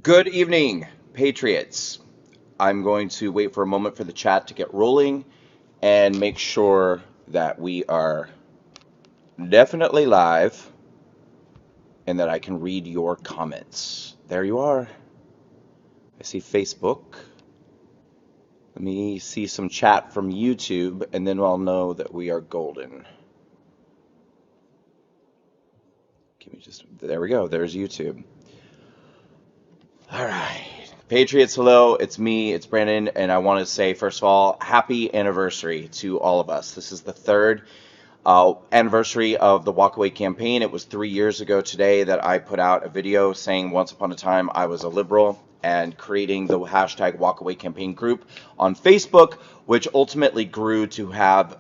Good evening, Patriots. I'm going to wait for a moment for the chat to get rolling and make sure that we are definitely live and that I can read your comments. There you are. I see Facebook. Let me see some chat from YouTube and then I'll know that we are golden. There we go. There's YouTube. All right. Patriots, hello. It's me, it's Brandon, and I want to say, first of all, happy anniversary to all of us. This is the third anniversary of the Walkaway campaign. It was 3 years ago today that I put out a video saying once upon a time I was a liberal and creating the hashtag Walkaway campaign group on Facebook, which ultimately grew to have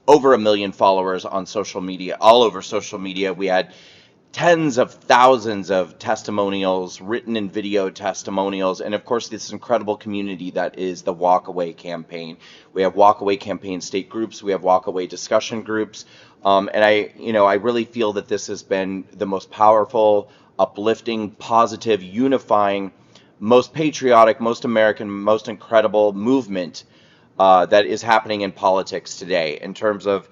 over 1 million followers on social media, all over social media. We had tens of thousands of testimonials, written and video testimonials, and of course this incredible community that is the Walkaway campaign. We have Walkaway campaign state groups, we have Walkaway discussion groups, and I really feel that this has been the most powerful, uplifting, positive, unifying, most patriotic, most American, most incredible movement that is happening in politics today in terms of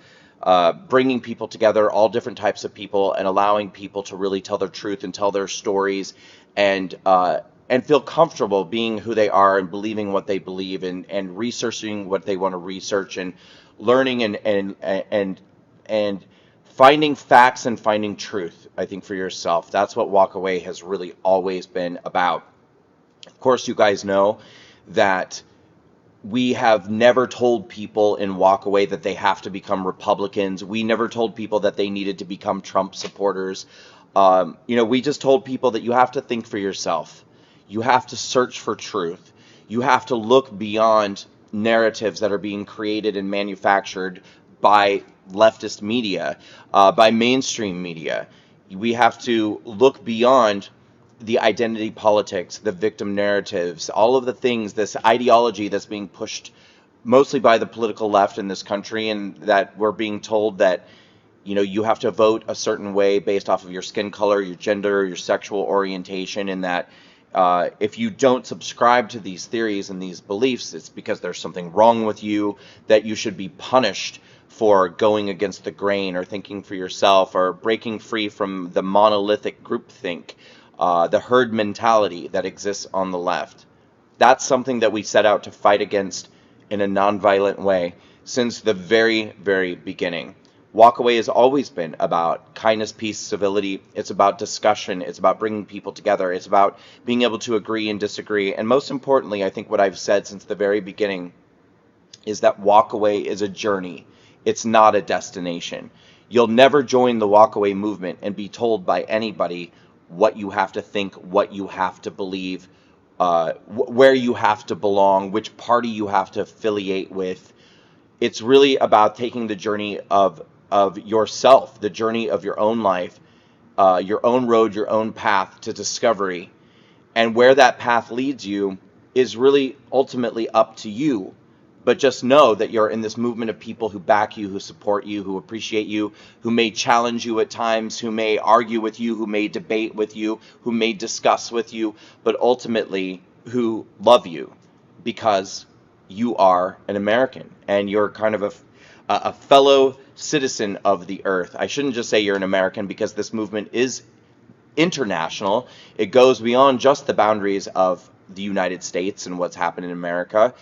bringing people together, all different types of people, and allowing people to really tell their truth and tell their stories, and feel comfortable being who they are and believing what they believe, and researching what they want to research, and learning and finding facts and finding truth. I think for yourself, that's what Walkaway has really always been about. Of course, you guys know that we have never told people in Walkaway that they have to become Republicans. We never told people that they needed to become Trump supporters. We just told people that you have to think for yourself. You have to search for truth. You have to look beyond narratives that are being created and manufactured by leftist media, by mainstream media. We have to look beyond the identity politics, the victim narratives, all of the things, this ideology that's being pushed mostly by the political left in this country, and that we're being told that, you have to vote a certain way based off of your skin color, your gender, your sexual orientation, and that if you don't subscribe to these theories and these beliefs, it's because there's something wrong with you, that you should be punished for going against the grain or thinking for yourself or breaking free from the monolithic groupthink. The herd mentality that exists on the left. That's something that we set out to fight against in a nonviolent way since the very, very beginning. Walkaway has always been about kindness, peace, civility. It's about discussion. It's about bringing people together. It's about being able to agree and disagree. And most importantly, I think what I've said since the very beginning is that Walkaway is a journey. It's not a destination. You'll never join the Walkaway movement and be told by anybody what you have to think, what you have to believe, where you have to belong, which party you have to affiliate with. It's really about taking the journey of yourself, the journey of your own life, your own road, your own path to discovery. And where that path leads you is really ultimately up to you. But just know that you're in this movement of people who back you, who support you, who appreciate you, who may challenge you at times, who may argue with you, who may debate with you, who may discuss with you, but ultimately who love you because you are an American and you're kind of a fellow citizen of the earth. I shouldn't just say you're an American because this movement is international. It goes beyond just the boundaries of the United States and what's happened in America.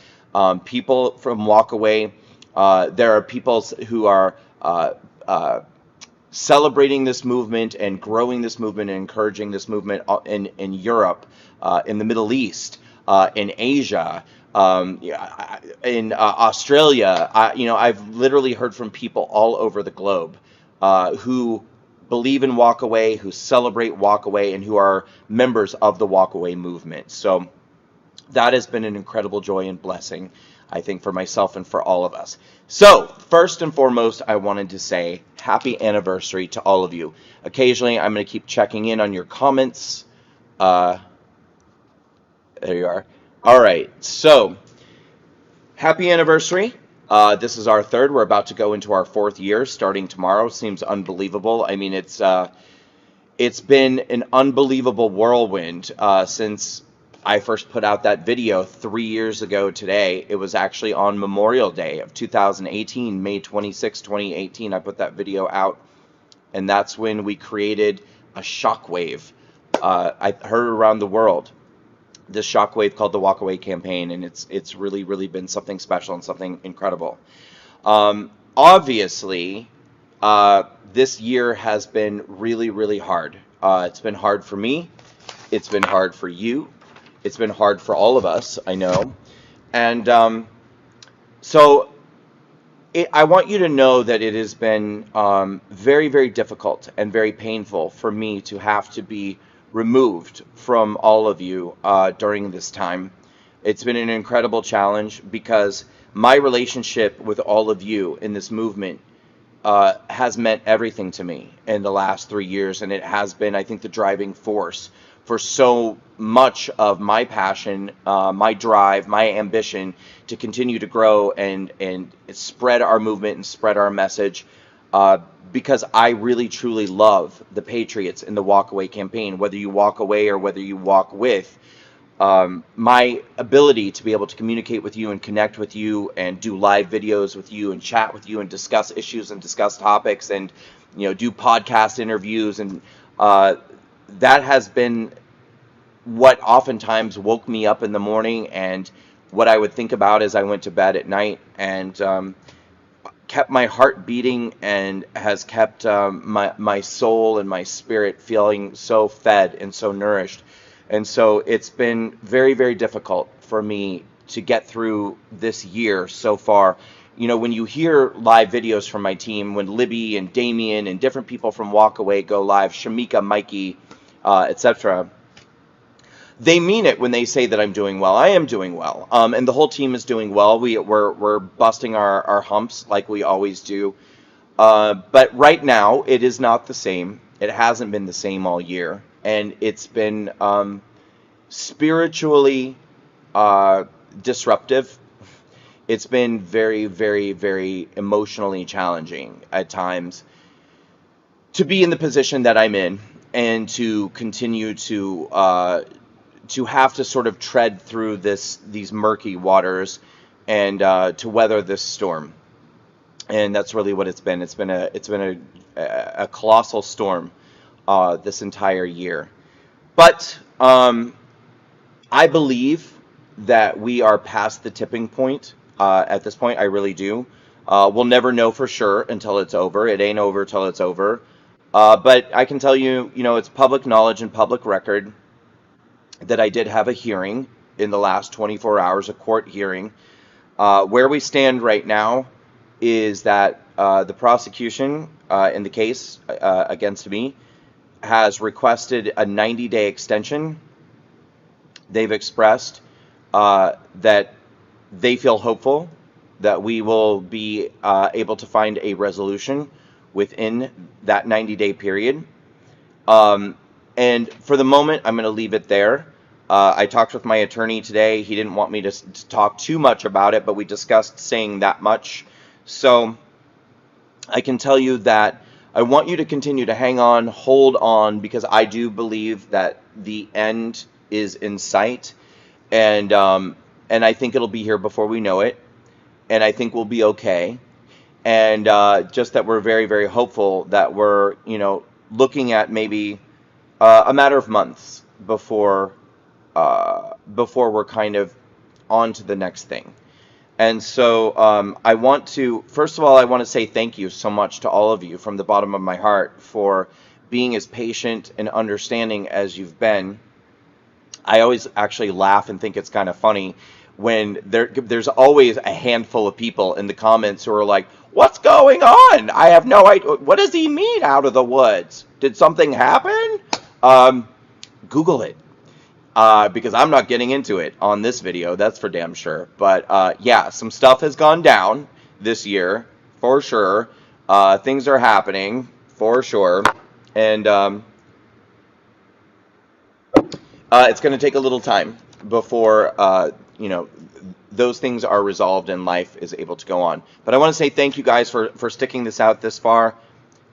People from Walkaway, there are people who are celebrating this movement and growing this movement and encouraging this movement in Europe, in the Middle East, in Asia, in Australia. I've literally heard from people all over the globe who believe in Walkaway, who celebrate Walkaway, and who are members of the Walkaway movement. So that has been an incredible joy and blessing, I think, for myself and for all of us. So, first and foremost, I wanted to say happy anniversary to all of you. Occasionally, I'm going to keep checking in on your comments. There you are. All right, so happy anniversary. This is our third. We're about to go into our fourth year starting tomorrow. Seems unbelievable. I mean, it's It's been an unbelievable whirlwind since I first put out that video 3 years ago today. It was actually on Memorial Day of 2018, May 26, 2018. I put that video out, and that's when we created a shockwave. I heard around the world this shockwave called the Walkaway campaign, and it's really, really been something special and something incredible. Obviously, this year has been really, really hard. It's been hard for me. It's been hard for you. It's been hard for all of us, I know. And so I want you to know that it has been very, very difficult and very painful for me to have to be removed from all of you during this time. It's been an incredible challenge because my relationship with all of you in this movement has meant everything to me in the last 3 years, and it has been, I think, the driving force for so much of my passion, my drive, my ambition to continue to grow and spread our movement and spread our message, because I really truly love the Patriots in the Walkaway campaign. Whether you walk away or whether you walk with, my ability to be able to communicate with you and connect with you and do live videos with you and chat with you and discuss issues and discuss topics and do podcast interviews, and that has been what oftentimes woke me up in the morning and what I would think about as I went to bed at night, and kept my heart beating and has kept my soul and my spirit feeling so fed and so nourished. And so it's been very, very difficult for me to get through this year so far. When you hear live videos from my team, when Libby and Damien and different people from Walkaway go live, Shamika, Mikey, etc., they mean it when they say that I'm doing well. I am doing well, and the whole team is doing well. We're busting our humps like we always do. But right now, it is not the same. It hasn't been the same all year, and it's been spiritually disruptive. It's been very, very, very emotionally challenging at times to be in the position that I'm in and to continue to have to sort of tread through these murky waters and to weather this storm. And that's really what it's been. It's been a colossal storm this entire year. But I believe that we are past the tipping point at this point. I really do. We'll never know for sure until it's over. It ain't over till it's over. But I can tell you, it's public knowledge and public record that I did have a hearing in the last 24 hours, a court hearing. Where we stand right now is that the prosecution in the case against me has requested a 90-day extension. They've expressed that they feel hopeful that we will be able to find a resolution within that 90-day period. And for the moment, I'm going to leave it there. I talked with my attorney today. He didn't want me to talk too much about it, but we discussed saying that much. So I can tell you that I want you to continue to hang on, hold on, because I do believe that the end is in sight. And I think it'll be here before we know it. And I think we'll be okay. And just that we're very, very hopeful that we're, looking at maybe a matter of months before we're kind of on to the next thing. And so I want to, first of all, I want to say thank you so much to all of you from the bottom of my heart for being as patient and understanding as you've been. I always actually laugh and think it's kind of funny when there's always a handful of people in the comments who are like, "What's going on? I have no idea. What does he mean out of the woods? Did something happen?" Google it, because I'm not getting into it on this video, that's for damn sure. But yeah, some stuff has gone down this year, for sure. Things are happening, for sure. And it's going to take a little time before, those things are resolved and life is able to go on. But I want to say thank you guys for sticking this out this far.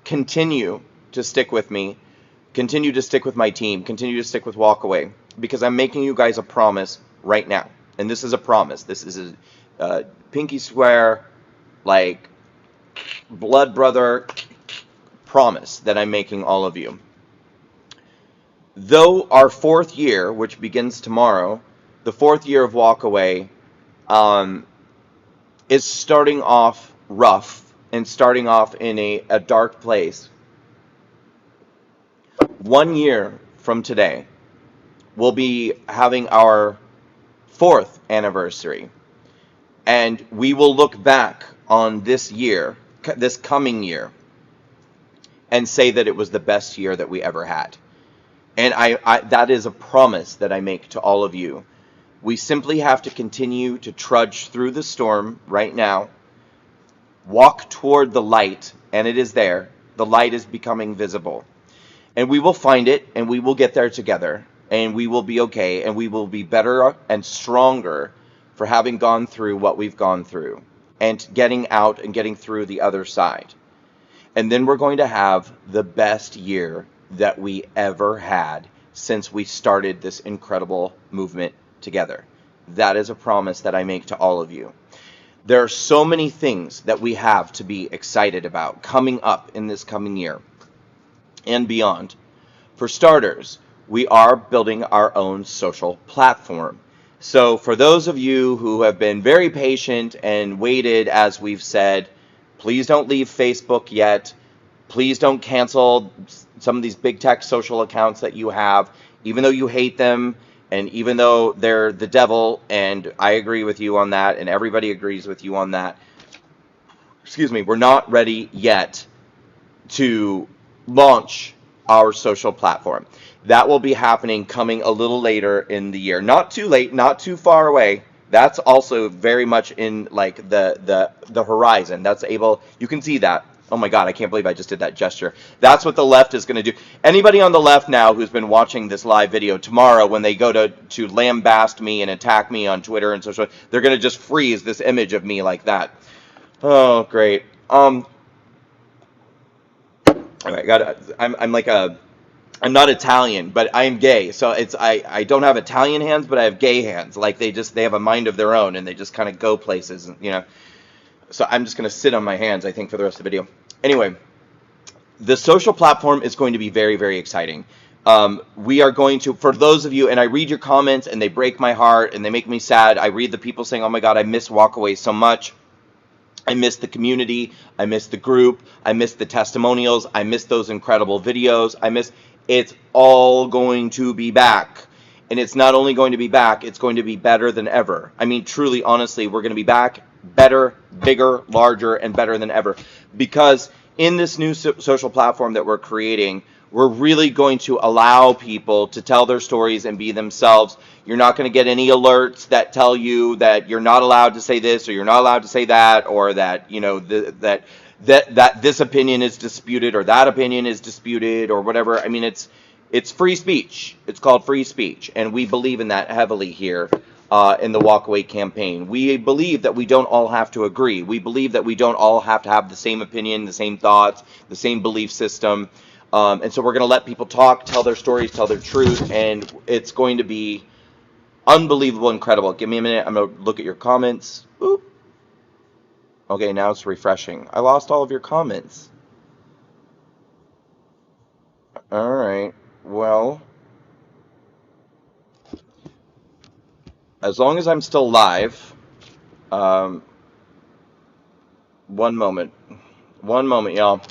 Continue to stick with me. Continue to stick with my team. Continue to stick with Walkaway, because I'm making you guys a promise right now. And this is a promise. This is a pinky swear, like blood brother promise that I'm making all of you. Though our 4th year, which begins tomorrow, the 4th year of Walkaway, is starting off rough and starting off in a dark place. 1 year from today, we'll be having our 4th anniversary. And we will look back on this year, this coming year, and say that it was the best year that we ever had. And that is a promise that I make to all of you. We simply have to continue to trudge through the storm right now, walk toward the light, and it is there. The light is becoming visible. And we will find it, and we will get there together, and we will be okay, and we will be better and stronger for having gone through what we've gone through, and getting out and getting through the other side. And then we're going to have the best year that we ever had since we started this incredible movement together. That is a promise that I make to all of you. There are so many things that we have to be excited about coming up in this coming year and beyond. For starters, we are building our own social platform. So for those of you who have been very patient and waited, as we've said, please don't leave Facebook yet. Please don't cancel some of these big tech social accounts that you have, even though you hate them, and even though they're the devil, and I agree with you on that, and everybody agrees with you on that. Excuse me, we're not ready yet to launch our social platform. That will be happening coming a little later in the year. Not too late, not too far away. That's also very much in like the horizon. That's able, you can see that. Oh my God, I can't believe I just did that gesture. That's what the left is going to do. Anybody on the left now who's been watching this live video, tomorrow when they go to lambaste me and attack me on Twitter and social, they're going to just freeze this image of me like that. Oh, great. All right, I'm not Italian, but I am gay. So I don't have Italian hands, but I have gay hands. Like they have a mind of their own, and they just kind of go places, you know. So I'm just going to sit on my hands, I think, for the rest of the video. Anyway, the social platform is going to be very, very exciting. We are going to, for those of you, and I read your comments, and they break my heart, and they make me sad. I read the people saying, oh my God, I miss Walkaway so much. I miss the community. I miss the group. I miss the testimonials. I miss those incredible videos. It's all going to be back. And it's not only going to be back, it's going to be better than ever. I mean, truly, honestly, we're going to be back better, bigger, larger, and better than ever. Because in this new social platform that we're creating, we're really going to allow people to tell their stories and be themselves. You're not going to get any alerts that tell you that you're not allowed to say this or you're not allowed to say that, or that, you know, that this opinion is disputed or that opinion is disputed or whatever. I mean, it's free speech. It's called free speech, and we believe in that heavily here in the Walkaway campaign. We believe that we don't all have to agree. We believe that we don't all have to have the same opinion, the same thoughts, the same belief system. And so we're going to let people talk, tell their stories, tell their truth, and it's going to be unbelievable, incredible. Give me a minute. I'm going to look at your comments. Oop. Okay, now it's refreshing. I lost all of your comments. All right. Well, as long as I'm still live, one moment. One moment, y'all.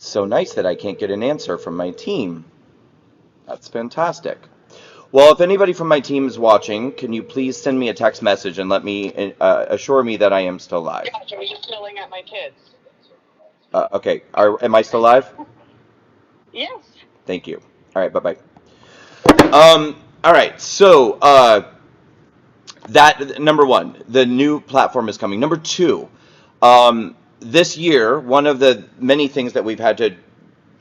So nice that I can't get an answer from my team. That's fantastic. Well, if anybody from my team is watching, can you please send me a text message and let me assure me that I am still live? Gosh, I was just yelling at my kids. Okay. Am I still live? Yes. Thank you. All right. Bye-bye. All right. So that number one, the new platform is coming. Number two, this year, one of the many things that we've had to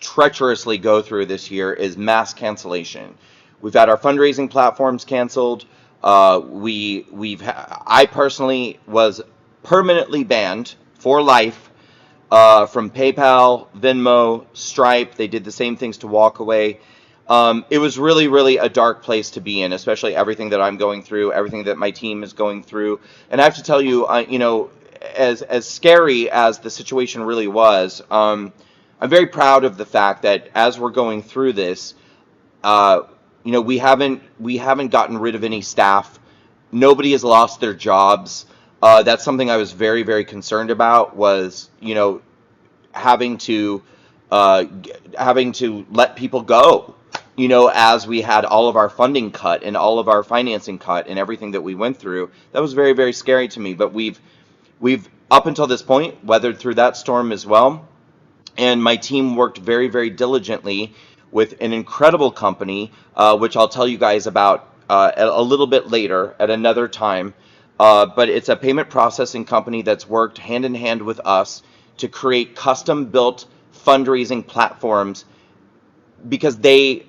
treacherously go through this year is mass cancellation. We've had our fundraising platforms canceled. I personally was permanently banned for life from PayPal, Venmo, Stripe. They did the same things to Walkaway. It was really, really a dark place to be in, especially everything that I'm going through, everything that my team is going through. And I have to tell you, as scary as the situation really was, I'm very proud of the fact that as we're going through this, we haven't gotten rid of any staff. Nobody has lost their jobs. That's something I was very, very concerned about, was having to let people go, as we had all of our funding cut and all of our financing cut and everything that we went through. That was very, very scary to me. But we've up until this point weathered through that storm as well. And my team worked very, very diligently with an incredible company, which I'll tell you guys about a little bit later at another time. But it's a payment processing company that's worked hand in hand with us to create custom-built fundraising platforms, because they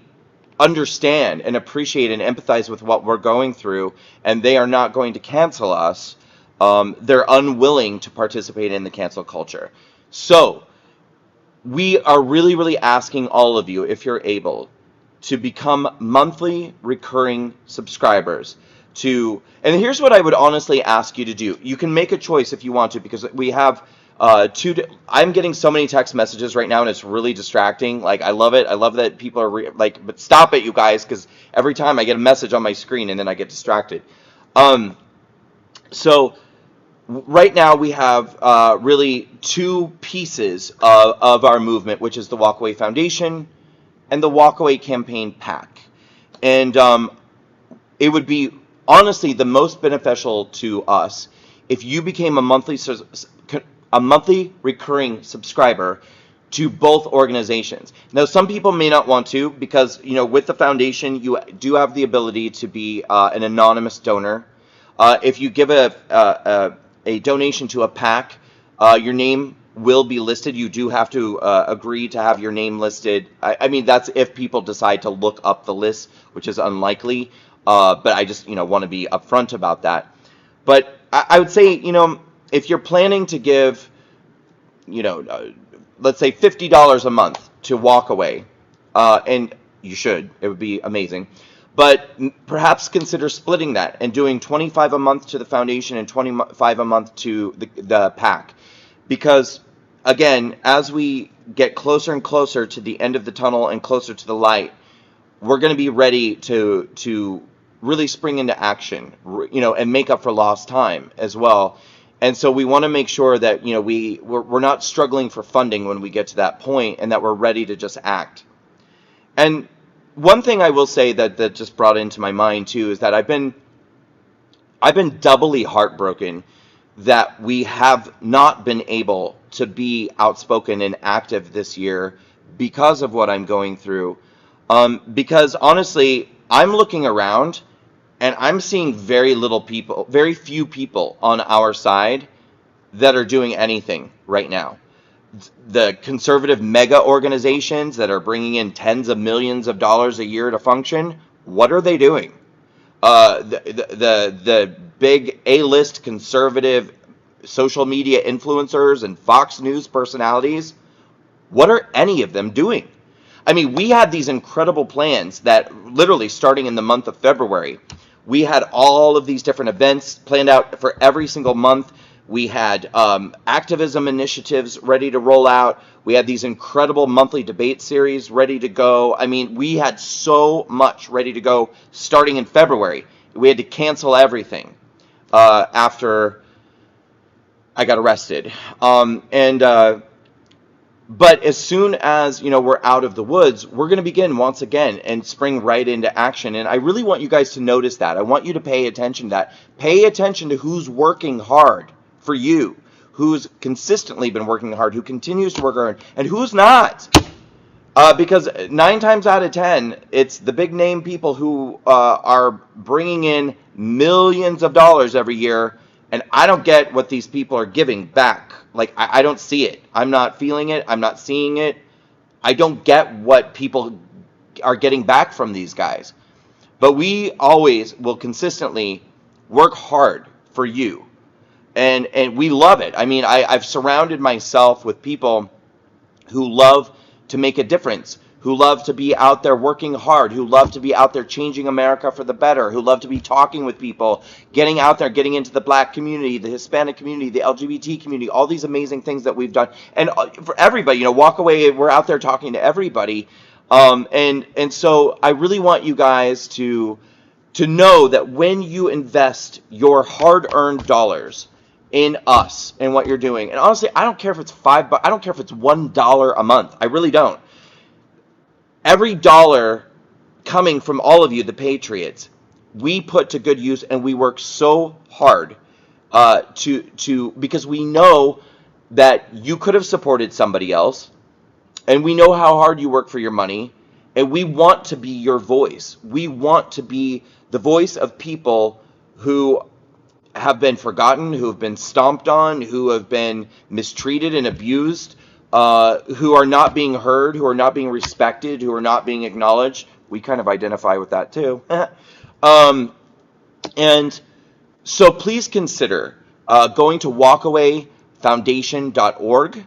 understand and appreciate and empathize with what we're going through, and they are not going to cancel us. They're unwilling to participate in the cancel culture. So we are really, really asking all of you, if you're able, to become monthly recurring subscribers. And here's what I would honestly ask you to do. You can make a choice if you want to, because we have I'm getting so many text messages right now, and it's really distracting. Like, I love it. I love that people are but stop it, you guys, because every time I get a message on my screen and then I get distracted. So right now we have really two pieces of our movement, which is the Walkaway Foundation and the Walkaway Campaign PAC. And it would be honestly the most beneficial to us if you became a monthly recurring subscriber to both organizations. Now, some people may not want to, because with the foundation you do have the ability to be an anonymous donor. If you give a donation to a PAC, your name will be listed. You do have to agree to have your name listed. I mean, that's if people decide to look up the list, which is unlikely. But I just want to be upfront about that. But I would say, if you're planning to give, let's say $50 a month to Walkaway, and you should, it would be amazing. But perhaps consider splitting that and doing $25 a month to the foundation and $25 a month to the PAC. Because, again, as we get closer and closer to the end of the tunnel and closer to the light, we're going to be ready to really spring into action, and make up for lost time as well. And so we want to make sure that we're not struggling for funding when we get to that point, and that we're ready to just act. And one thing I will say that just brought into my mind too is that I've been doubly heartbroken that we have not been able to be outspoken and active this year because of what I'm going through. Because honestly, I'm looking around and I'm seeing very few people on our side that are doing anything right now. The conservative mega organizations that are bringing in tens of millions of dollars a year to function, what are they doing? The big A-list conservative social media influencers and Fox News personalities, what are any of them doing? I mean, we had these incredible plans that literally starting in the month of February, we had all of these different events planned out for every single month. We had activism initiatives ready to roll out. We had these incredible monthly debate series ready to go. I mean, we had so much ready to go starting in February. We had to cancel everything after I got arrested. But as soon as, we're out of the woods, we're going to begin once again and spring right into action. And I really want you guys to notice that. I want you to pay attention to that. Pay attention to who's working hard for you, who's consistently been working hard, who continues to work hard, and who's not. Because 9 times out of 10, it's the big name people who are bringing in millions of dollars every year, and I don't get what these people are giving back. Like, I don't see it. I'm not feeling it. I'm not seeing it. I don't get what people are getting back from these guys. but we always will consistently work hard for you. And we love it. I mean, I've surrounded myself with people who love to make a difference, who love to be out there working hard, who love to be out there changing America for the better, who love to be talking with people, getting out there, getting into the Black community, the Hispanic community, the LGBT community, all these amazing things that we've done. And for everybody, Walkaway, we're out there talking to everybody. And so I really want you guys to know that when you invest your hard-earned dollars in us and what you're doing, and honestly, I don't care if it's $5, I don't care if it's $1 a month. I really don't. Every dollar coming from all of you, the Patriots, we put to good use, and we work so hard because we know that you could have supported somebody else, and we know how hard you work for your money, and we want to be your voice. We want to be the voice of people who have been forgotten, who have been stomped on, who have been mistreated and abused, who are not being heard, who are not being respected, who are not being acknowledged. We kind of identify with that too. And so please consider going to walkawayfoundation.org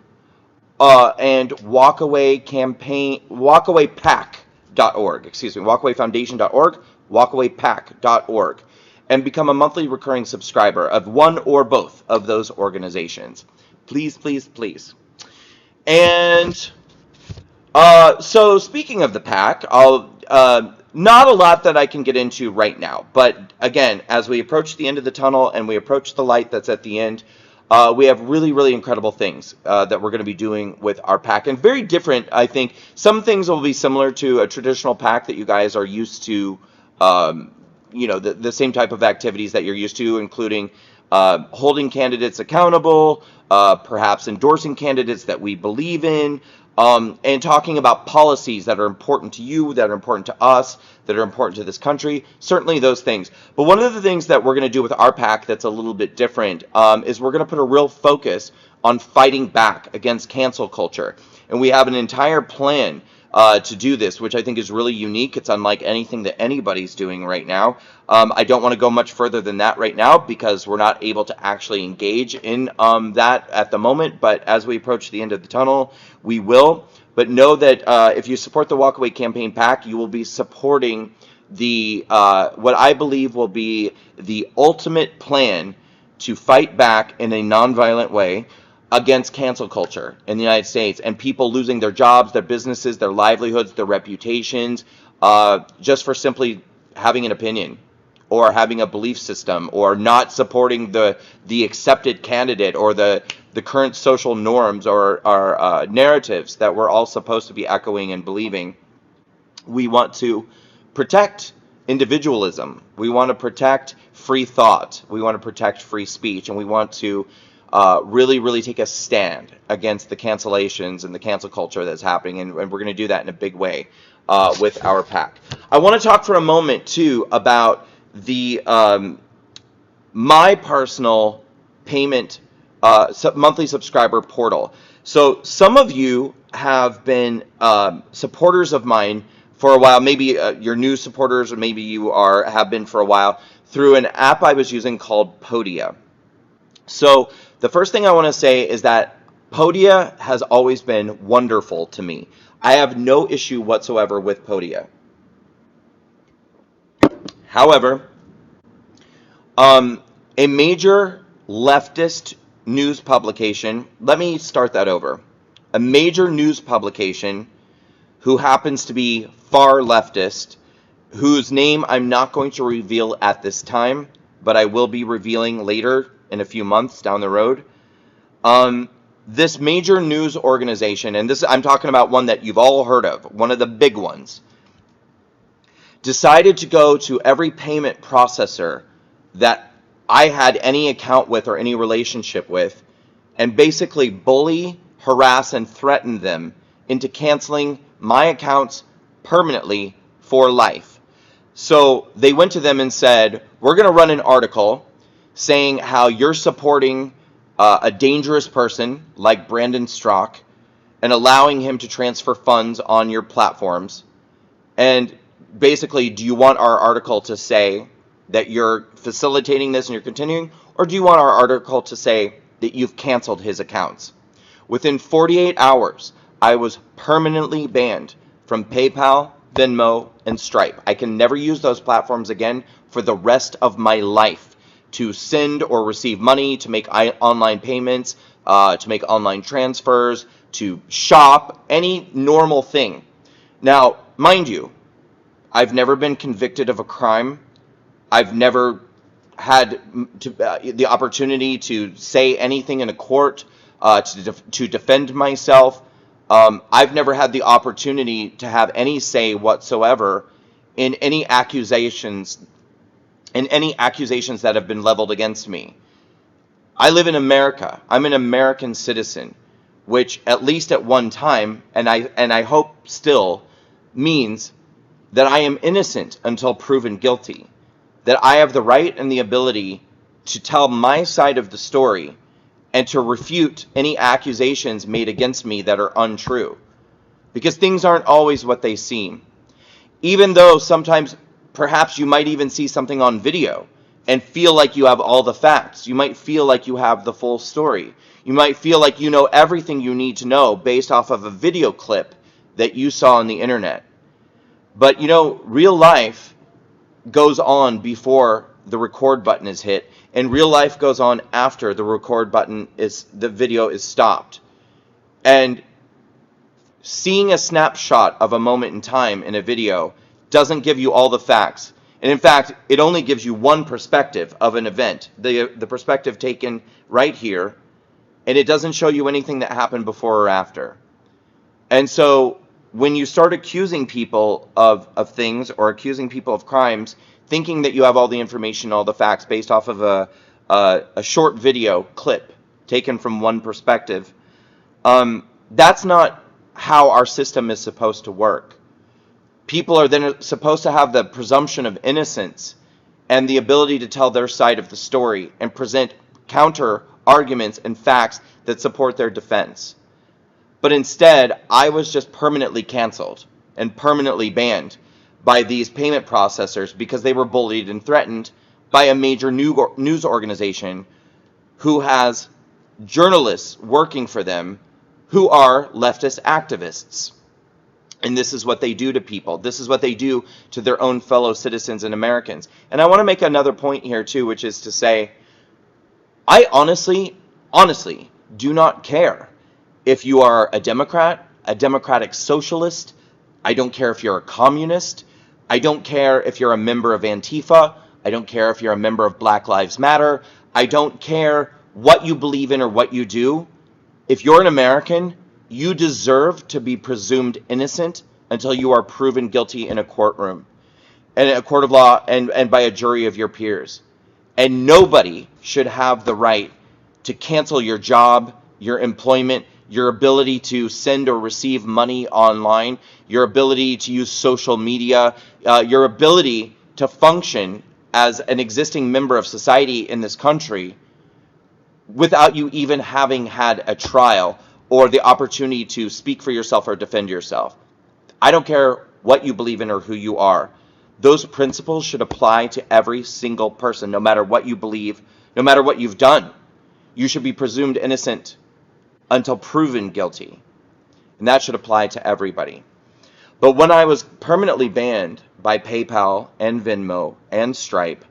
and walkawaypack.org, walkawayfoundation.org, walkawaypack.org, and become a monthly recurring subscriber of one or both of those organizations. Please, please, please. And so speaking of the PAC, not a lot that I can get into right now, but again, as we approach the end of the tunnel and we approach the light that's at the end, we have really, really incredible things that we're going to be doing with our PAC, and very different, I think. Some things will be similar to a traditional PAC that you guys are used to, the same type of activities that you're used to, including holding candidates accountable, perhaps endorsing candidates that we believe in, and talking about policies that are important to you, that are important to us, that are important to this country, certainly those things. But one of the things that we're going to do with our PAC that's a little bit different is we're going to put a real focus on fighting back against cancel culture. And we have an entire plan to do this, which I think is really unique. It's unlike anything that anybody's doing right now. I don't want to go much further than that right now because we're not able to actually engage in that at the moment. But as we approach the end of the tunnel, we will. But know that if you support the Walkaway Campaign PAC, you will be supporting the what I believe will be the ultimate plan to fight back in a nonviolent way against cancel culture in the United States and people losing their jobs, their businesses, their livelihoods, their reputations, just for simply having an opinion or having a belief system or not supporting the accepted candidate or the current social norms or narratives that we're all supposed to be echoing and believing. We want to protect individualism. We want to protect free thought. We want to protect free speech. And we want to really, really take a stand against the cancellations and the cancel culture that's happening. And we're going to do that in a big way with our PAC. I want to talk for a moment, too, about the my personal payment monthly subscriber portal. So some of you have been supporters of mine for a while. Maybe you're new supporters, or maybe you have been for a while, through an app I was using called Podia. So the first thing I want to say is that Podia has always been wonderful to me. I have no issue whatsoever with Podia. However, a major leftist news publication, let me start that over. A major news publication who happens to be far leftist, whose name I'm not going to reveal at this time, but I will be revealing later in a few months down the road. This major news organization, and this I'm talking about one that you've all heard of, one of the big ones, decided to go to every payment processor that I had any account with or any relationship with, and basically bully, harass, and threaten them into canceling my accounts permanently for life. So they went to them and said, we're going to run an article saying how you're supporting a dangerous person like Brandon Straka and allowing him to transfer funds on your platforms. And basically, do you want our article to say that you're facilitating this and you're continuing, or do you want our article to say that you've canceled his accounts? Within 48 hours, I was permanently banned from PayPal, Venmo, and Stripe. I can never use those platforms again for the rest of my life to send or receive money, to make online payments, to make online transfers, to shop, any normal thing. Now, mind you, I've never been convicted of a crime. I've never had the opportunity to say anything in a court, to defend myself. I've never had the opportunity to have any say whatsoever in any accusations that have been leveled against me. I live in America. I'm an American citizen, which at least at one time, and I hope still, means that I am innocent until proven guilty, that I have the right and the ability to tell my side of the story and to refute any accusations made against me that are untrue, because things aren't always what they seem. Even though sometimes perhaps you might even see something on video and feel like you have all the facts. You might feel like you have the full story. You might feel like you know everything you need to know based off of a video clip that you saw on the internet. But real life goes on before the record button is hit, and real life goes on after the video is stopped. And seeing a snapshot of a moment in time in a video doesn't give you all the facts. And in fact, it only gives you one perspective of an event, the perspective taken right here, and it doesn't show you anything that happened before or after. And so when you start accusing people of things, or accusing people of crimes, thinking that you have all the information, all the facts based off of a short video clip taken from one perspective, that's not how our system is supposed to work. People are then supposed to have the presumption of innocence and the ability to tell their side of the story and present counter arguments and facts that support their defense. But instead, I was just permanently canceled and permanently banned by these payment processors because they were bullied and threatened by a major news organization who has journalists working for them who are leftist activists. And this is what they do to people. This is what they do to their own fellow citizens and Americans. And I want to make another point here too, which is to say, I honestly do not care if you are a Democrat, a democratic socialist. I don't care if you're a communist. I don't care if you're a member of Antifa. I don't care if you're a member of Black Lives Matter. I don't care what you believe in or what you do. If you're an American, you deserve to be presumed innocent until you are proven guilty in a courtroom, and a court of law, and by a jury of your peers. And nobody should have the right to cancel your job, your employment, your ability to send or receive money online, your ability to use social media, your ability to function as an existing member of society in this country without you even having had a trial or the opportunity to speak for yourself or defend yourself. I don't care what you believe in or who you are. Those principles should apply to every single person, no matter what you believe, no matter what you've done. You should be presumed innocent until proven guilty. And that should apply to everybody. But when I was permanently banned by PayPal and Venmo and Stripe,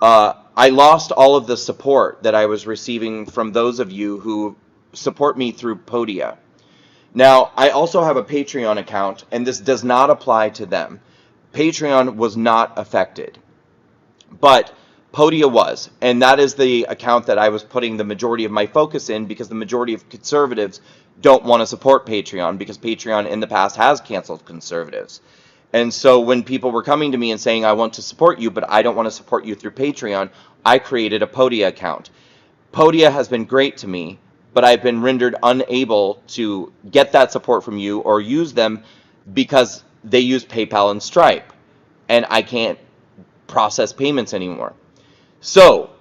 I lost all of the support that I was receiving from those of you who support me through Podia. Now, I also have a Patreon account, and this does not apply to them. Patreon was not affected, but Podia was, and that is the account that I was putting the majority of my focus in, because the majority of conservatives don't want to support Patreon, because Patreon in the past has canceled conservatives. And so when people were coming to me and saying, I want to support you, but I don't want to support you through Patreon, I created a Podia account. Podia has been great to me, but I've been rendered unable to get that support from you or use them because they use PayPal and Stripe, and I can't process payments anymore. So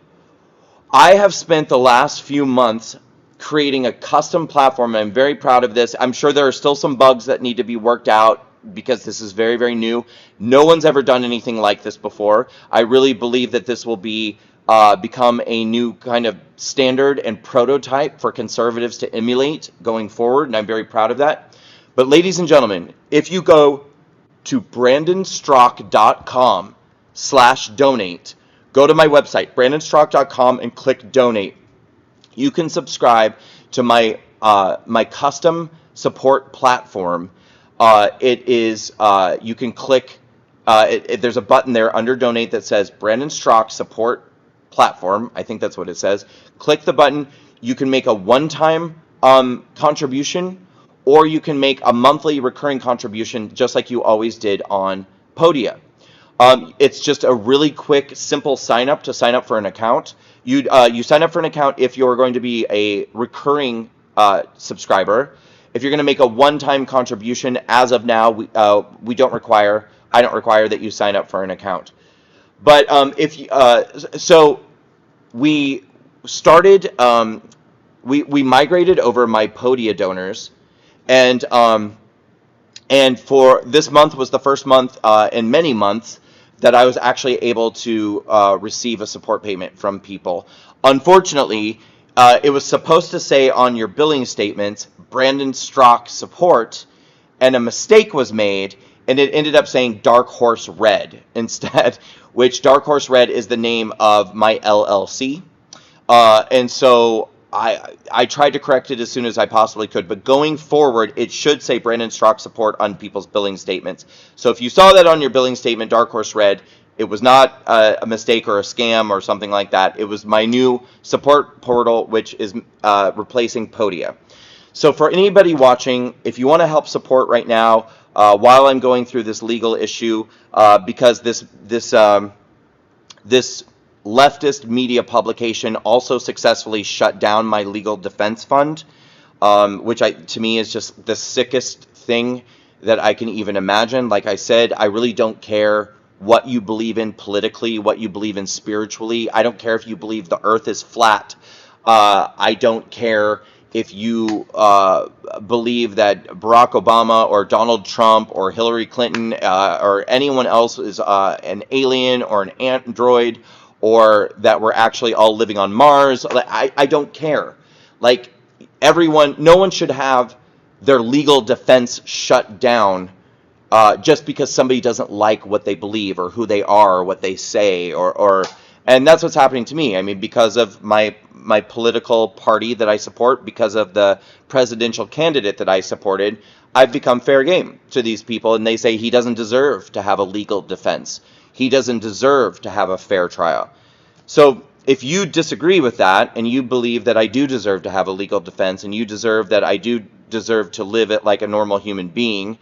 I have spent the last few months creating a custom platform, and I'm very proud of this. I'm sure there are still some bugs that need to be worked out, because this is very, very new. No one's ever done anything like this before. I really believe that this will become a new kind of standard and prototype for conservatives to emulate going forward, and I'm very proud of that. But ladies and gentlemen, if you go to brandonstrock.com/donate, go to my website, brandonstrock.com, and click donate. You can subscribe to my custom support platform. It is you can click. There's a button there under donate that says Brandon Straka support platform. I think that's what it says. Click the button. You can make a one-time contribution, or you can make a monthly recurring contribution, just like you always did on Podia. It's just a really quick, simple sign up for an account. You sign up for an account if you're going to be a recurring subscriber. If you're going to make a one-time contribution, as of now, I don't require that you sign up for an account. But so we started, we migrated over my Podia donors, and for this month was the first month in many months that I was actually able to receive a support payment from people. Unfortunately, it was supposed to say on your billing statements, Brandon Straka support, and a mistake was made, and it ended up saying Dark Horse Red instead, which Dark Horse Red is the name of my LLC. And so I tried to correct it as soon as I possibly could, but going forward, it should say Brandon Straka support on people's billing statements. So if you saw that on your billing statement, Dark Horse Red, it was not a mistake or a scam or something like that. It was my new support portal, which is replacing Podia. So for anybody watching, if you want to help support right now, while I'm going through this legal issue, because this leftist media publication also successfully shut down my legal defense fund, which to me is just the sickest thing that I can even imagine. Like I said, I really don't care what you believe in politically, what you believe in spiritually. I don't care if you believe the earth is flat. I don't care if you believe that Barack Obama or Donald Trump or Hillary Clinton or anyone else is an alien or an android, or that we're actually all living on Mars. I don't care. Like, no one should have their legal defense shut down just because somebody doesn't like what they believe or who they are or what they say, and that's what's happening to me. I mean, because of my political party that I support, because of the presidential candidate that I supported, I've become fair game to these people, and they say he doesn't deserve to have a legal defense. He doesn't deserve to have a fair trial. So if you disagree with that, and you believe that I do deserve to have a legal defense, and you deserve that I do deserve to live it like a normal human being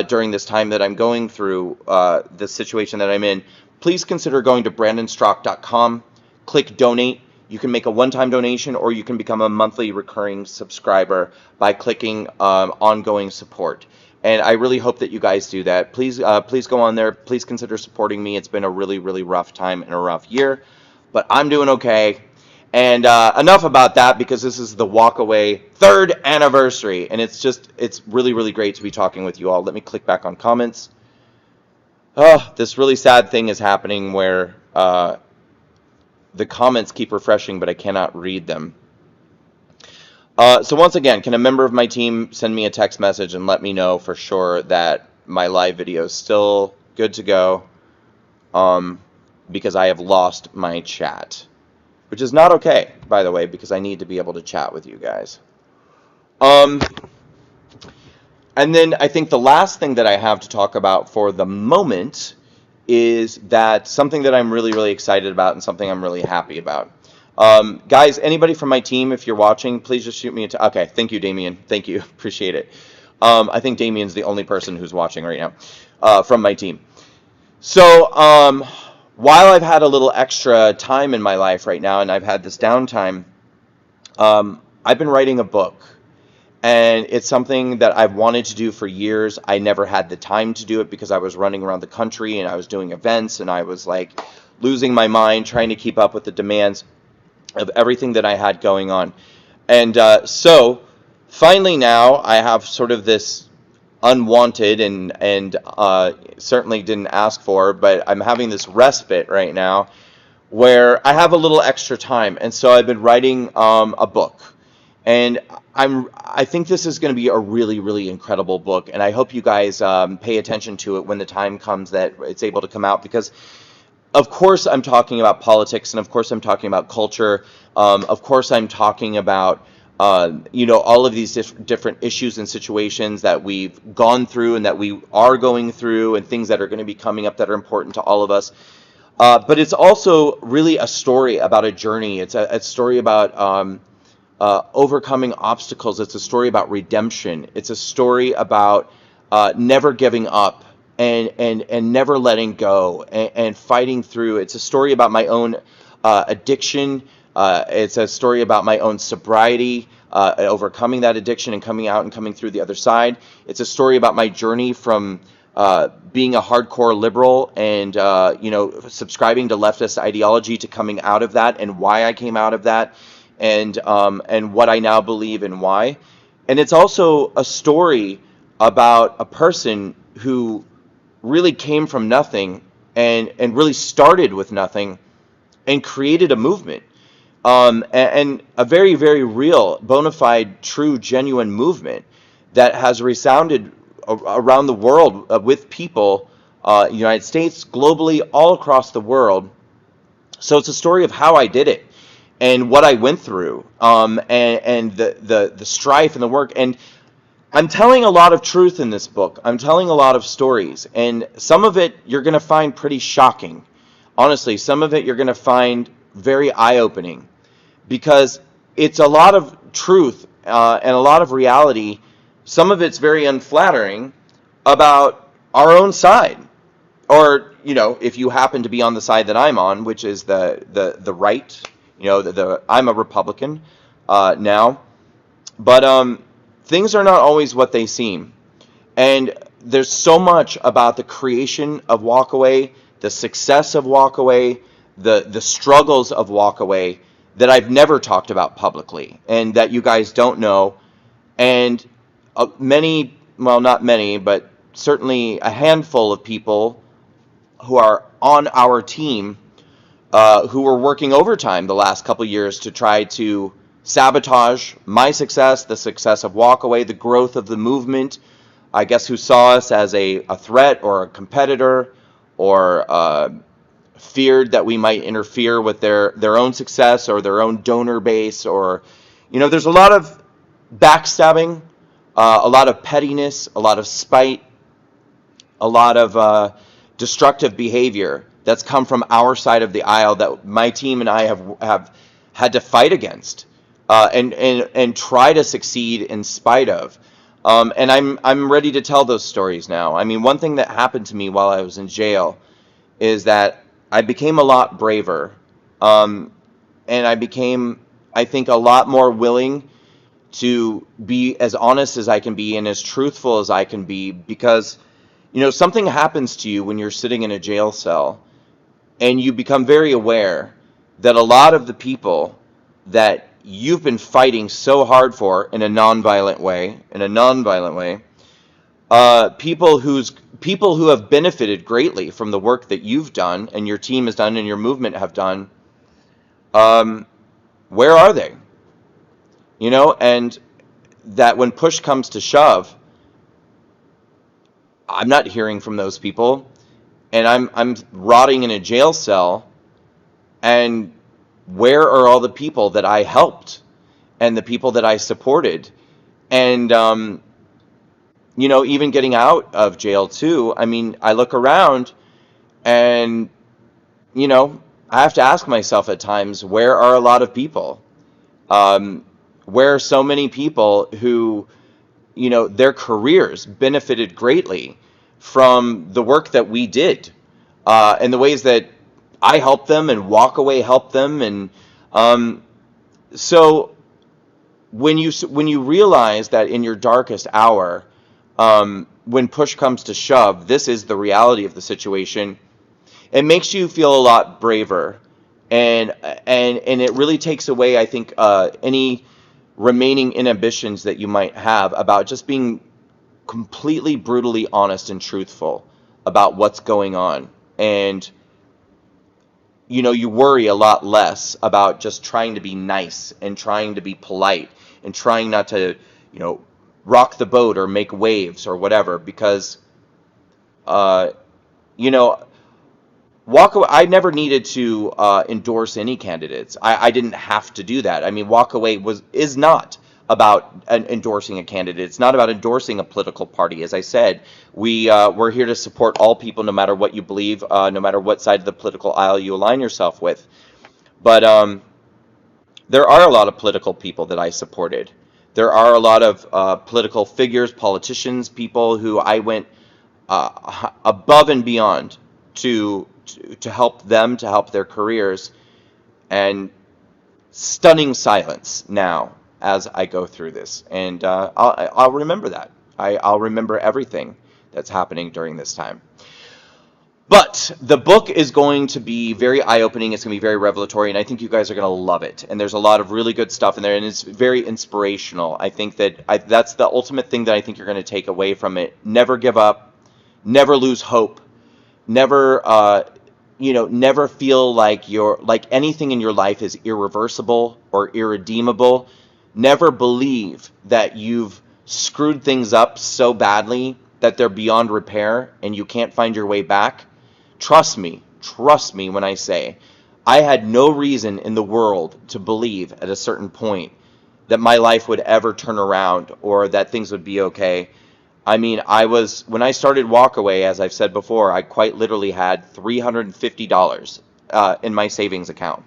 during this time that I'm going through the situation that I'm in, please consider going to brandonstrock.com, click donate. You can make a one-time donation, or you can become a monthly recurring subscriber by clicking ongoing support. And I really hope that you guys do that. Please go on there. Please consider supporting me. It's been a really, really rough time and a rough year, but I'm doing okay. And enough about that, because this is the Walkaway 3rd anniversary, and it's really, really great to be talking with you all. Let me click back on comments. Oh, this really sad thing is happening where the comments keep refreshing, but I cannot read them. So once again, can a member of my team send me a text message and let me know for sure that my live video is still good to go? Because I have lost my chat, which is not okay, by the way, because I need to be able to chat with you guys. And then I think the last thing that I have to talk about for the moment is that something that I'm really, really excited about and something I'm really happy about. Guys, anybody from my team, if you're watching, please just shoot me a okay, thank you, Damien. Thank you. Appreciate it. I think Damien's the only person who's watching right now from my team. So while I've had a little extra time in my life right now, and I've had this downtime, I've been writing a book. And it's something that I've wanted to do for years. I never had the time to do it because I was running around the country and I was doing events, and I was like losing my mind trying to keep up with the demands of everything that I had going on. And so finally now I have sort of this unwanted and certainly didn't ask for, but I'm having this respite right now where I have a little extra time, and so I've been writing a book, and I think this is going to be a really really incredible book, and I hope you guys pay attention to it when the time comes that it's able to come out, because of course I'm talking about politics, and of course I'm talking about culture, of course I'm talking about all of these different issues and situations that we've gone through and that we are going through, and things that are going to be coming up that are important to all of us. But it's also really a story about a journey. It's a story about overcoming obstacles. It's a story about redemption. It's a story about never giving up and never letting go and fighting through. It's a story about my own addiction. It's a story about my own sobriety, overcoming that addiction and coming out and coming through the other side. It's a story about my journey from being a hardcore liberal and subscribing to leftist ideology to coming out of that, and why I came out of that, and what I now believe and why. And it's also a story about a person who really came from nothing and really started with nothing and created a movement, and a very, very real, bona fide, true, genuine movement that has resounded around the world with people, United States, globally, all across the world. So it's a story of how I did it and what I went through, and the strife and the work. And I'm telling a lot of truth in this book. I'm telling a lot of stories, and some of it you're going to find pretty shocking. Honestly, some of it you're going to find very eye-opening, because it's a lot of truth and a lot of reality. Some of it's very unflattering about our own side, or if you happen to be on the side that I'm on, which is the right. I'm a Republican now, but things are not always what they seem. And there's so much about the creation of Walkaway, the success of Walkaway, the struggles of Walkaway that I've never talked about publicly, and that you guys don't know. And many, well, not many, but certainly a handful of people who are on our team, who were working overtime the last couple years to try to sabotage my success, the success of Walkaway, the growth of the movement. I guess who saw us as a threat or a competitor, or feared that we might interfere with their own success or their own donor base, or there's a lot of backstabbing, a lot of pettiness, a lot of spite, a lot of destructive behavior that's come from our side of the aisle that my team and I have had to fight against, and try to succeed in spite of. And I'm ready to tell those stories now. I mean, one thing that happened to me while I was in jail is that I became a lot braver, and I became, I think, a lot more willing to be as honest as I can be and as truthful as I can be, because something happens to you when you're sitting in a jail cell, and you become very aware that a lot of the people that you've been fighting so hard for in a nonviolent way, people who have benefited greatly from the work that you've done and your team has done and your movement have done, where are they? And that when push comes to shove, I'm not hearing from those people, and I'm rotting in a jail cell. And where are all the people that I helped and the people that I supported? And even getting out of jail too, I mean, I look around and I have to ask myself at times, where are a lot of people? Where are so many people who their careers benefited greatly from the work that we did, and the ways that I helped them and Walkaway helped them. And so when you realize that in your darkest hour, when push comes to shove, this is the reality of the situation, it makes you feel a lot braver, and it really takes away, I think, any remaining inhibitions that you might have about just being completely brutally honest and truthful about what's going on. And you worry a lot less about just trying to be nice and trying to be polite and trying not to, rock the boat or make waves or whatever, because, uh, you know, Walkaway, I never needed to endorse any candidates. I didn't have to do that. I mean, Walkaway is not about endorsing a candidate. It's not about endorsing a political party. As I said, we're here to support all people, no matter what you believe, no matter what side of the political aisle you align yourself with. But there are a lot of political people that I supported. There are a lot of political figures, politicians, people who I went above and beyond to help them, to help their careers, and stunning silence now as I go through this. And I'll remember that. I'll remember everything that's happening during this time. But the book is going to be very eye-opening. It's going to be very revelatory, and I think you guys are going to love it. And there's a lot of really good stuff in there, and it's very inspirational. I think that's the ultimate thing that I think you're going to take away from it. Never give up. Never lose hope. Never, never feel like anything in your life is irreversible or irredeemable. Never believe that you've screwed things up so badly that they're beyond repair and you can't find your way back. Trust me when I say I had no reason in the world to believe at a certain point that my life would ever turn around or that things would be okay. I mean, when I started Walkaway, as I've said before, I quite literally had $350 in my savings account,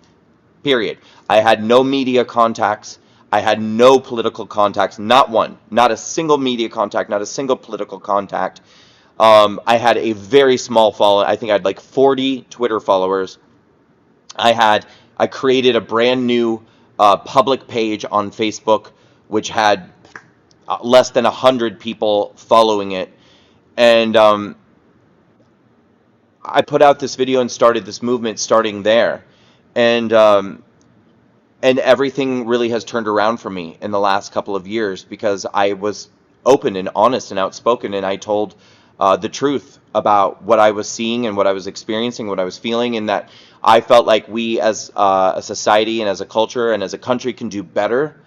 period. I had no media contacts. I had no political contacts, not one, not a single media contact, not a single political contact. I had a very small following. I think I had like 40 Twitter followers. I created a brand new public page on Facebook, which had less than 100 people following it. And I put out this video and started this movement starting there. And everything really has turned around for me in the last couple of years because I was open and honest and outspoken, and I told the truth about what I was seeing and what I was experiencing, what I was feeling, and that I felt like we as a society and as a culture and as a country can do better.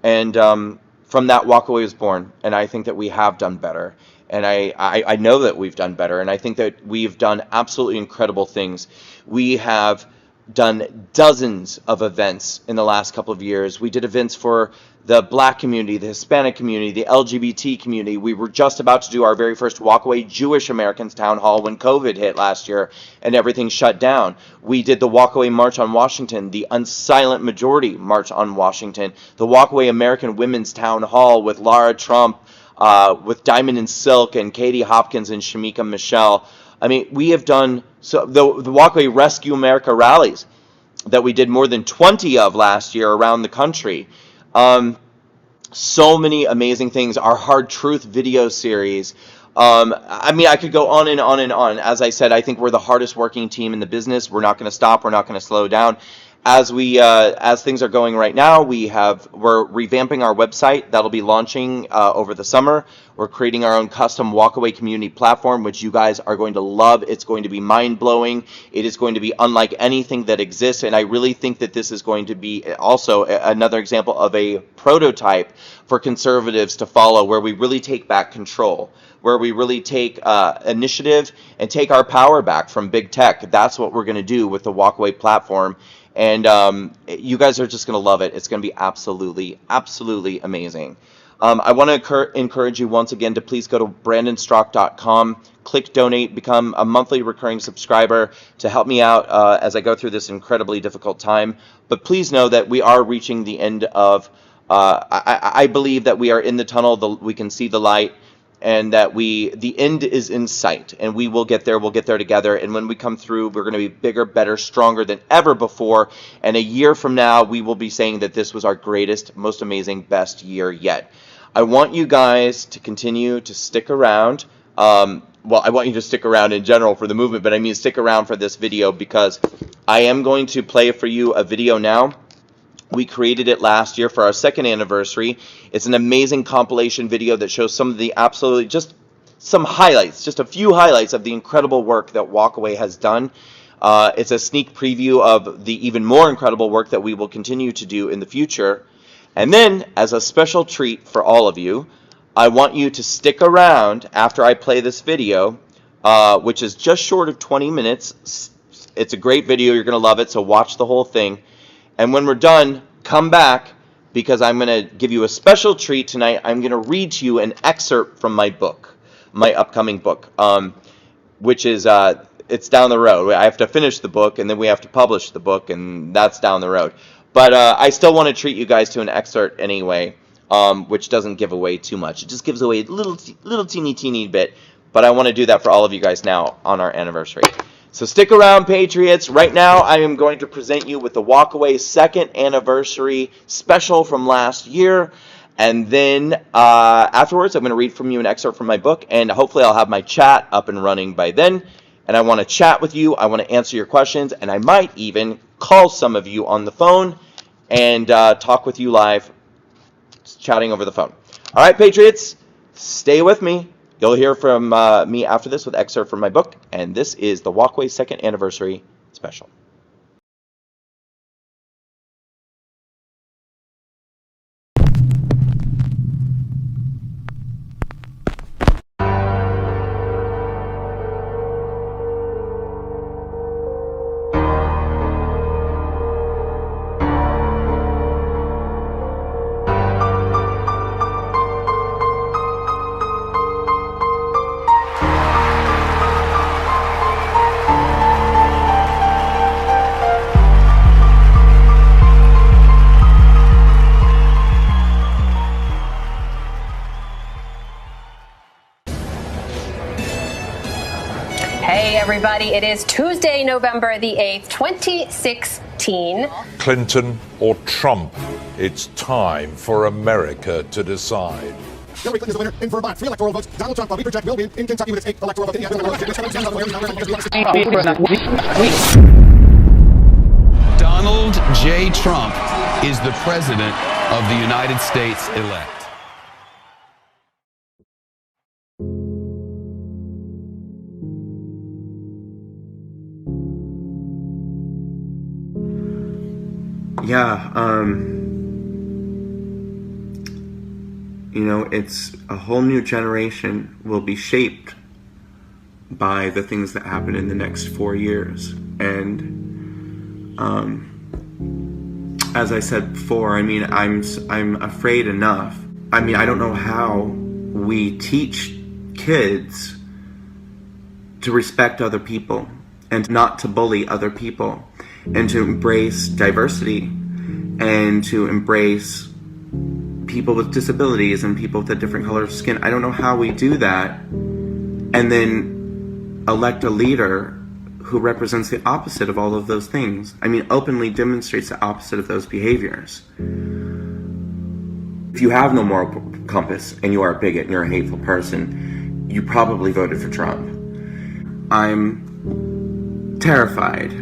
And from that, Walkaway was born, and I think that we have done better. And I know that we've done better, and I think that we've done absolutely incredible things. We have done dozens of events in the last couple of years. We did events for the Black community, the Hispanic community, the LGBT community. We were just about to do our very first Walkaway Jewish Americans town hall when COVID hit last year and everything shut down. We did the Walkaway March on Washington, the Unsilent Majority March on Washington, the Walkaway American Women's Town Hall with Lara Trump, with Diamond and Silk and Katie Hopkins and Shamika Michelle. I mean, we have done the Walkaway Rescue America rallies that we did more than 20 of last year around the country. So many amazing things. Our Hard Truth video series. I mean, I could go on and on and on. As I said, I think we're the hardest working team in the business. We're not going to stop. We're not going to slow down. As things are going right now, we're revamping our website. That'll be launching over the summer. We're creating our own custom Walkaway community platform, which you guys are going to love. It's going to be mind-blowing. It is going to be unlike anything that exists, and I really think that this is going to be also another example of a prototype for conservatives to follow, where we really take back control, where we really take initiative and take our power back from big tech. That's what we're going to do with the Walkaway platform. And you guys are just going to love it. It's going to be absolutely, absolutely amazing. I want to encourage you once again to please go to brandonstraka.com, click donate, become a monthly recurring subscriber to help me out as I go through this incredibly difficult time. But please know that we are reaching the end of, I believe that we are in the tunnel, we can see the light, and that the end is in sight, and we will get there. We'll get there together, and when we come through, we're going to be bigger, better, stronger than ever before, and a year from now, we will be saying that this was our greatest, most amazing, best year yet. I want you guys to continue to stick around. Well, I want you to stick around in general for the movement, but I mean stick around for this video, because I am going to play for you a video now We created it last year for our second anniversary. It's an amazing compilation video that shows some of the absolutely just some highlights, just a few highlights of the incredible work that Walkaway has done. It's a sneak preview of the even more incredible work that we will continue to do in the future. And then, as a special treat for all of you, I want you to stick around after I play this video, which is just short of 20 minutes. It's a great video. You're going to love it, so watch the whole thing. And when we're done, come back, because I'm going to give you a special treat tonight. I'm going to read to you an excerpt from my book, my upcoming book, which is it's down the road. I have to finish the book, and then we have to publish the book, and that's down the road. But I still want to treat you guys to an excerpt anyway, which doesn't give away too much. It just gives away a little teeny bit. But I want to do that for all of you guys now on our anniversary. So stick around, Patriots. Right now, I am going to present you with the Walkaway second anniversary special from last year. And then afterwards, I'm going to read from you an excerpt from my book. And hopefully I'll have my chat up and running by then. And I want to chat with you. I want to answer your questions. And I might even call some of you on the phone and talk with you live, chatting over the phone. All right, Patriots, stay with me. You'll hear from me after this with excerpt from my book. And this is the Walkaway second anniversary special. Hey, everybody. It is Tuesday, November the 8th, 2016. Clinton or Trump? It's time for America to decide. Hillary Clinton is the winner in Vermont. 3 electoral votes. Donald Trump, we project, will win in Kentucky with its 8 electoral votes. Donald J. Trump is the president of the United States elect. Yeah, you know, it's a whole new generation will be shaped by the things that happen in the next 4 years. And as I said before, I mean, I'm afraid enough. I mean, I don't know how we teach kids to respect other people and not to bully other people, and to embrace diversity, and to embrace people with disabilities and people with a different color of skin. I don't know how we do that and then elect a leader who represents the opposite of all of those things. I mean, openly demonstrates the opposite of those behaviors. If you have no moral compass and you are a bigot and you're a hateful person, you probably voted for Trump. I'm terrified.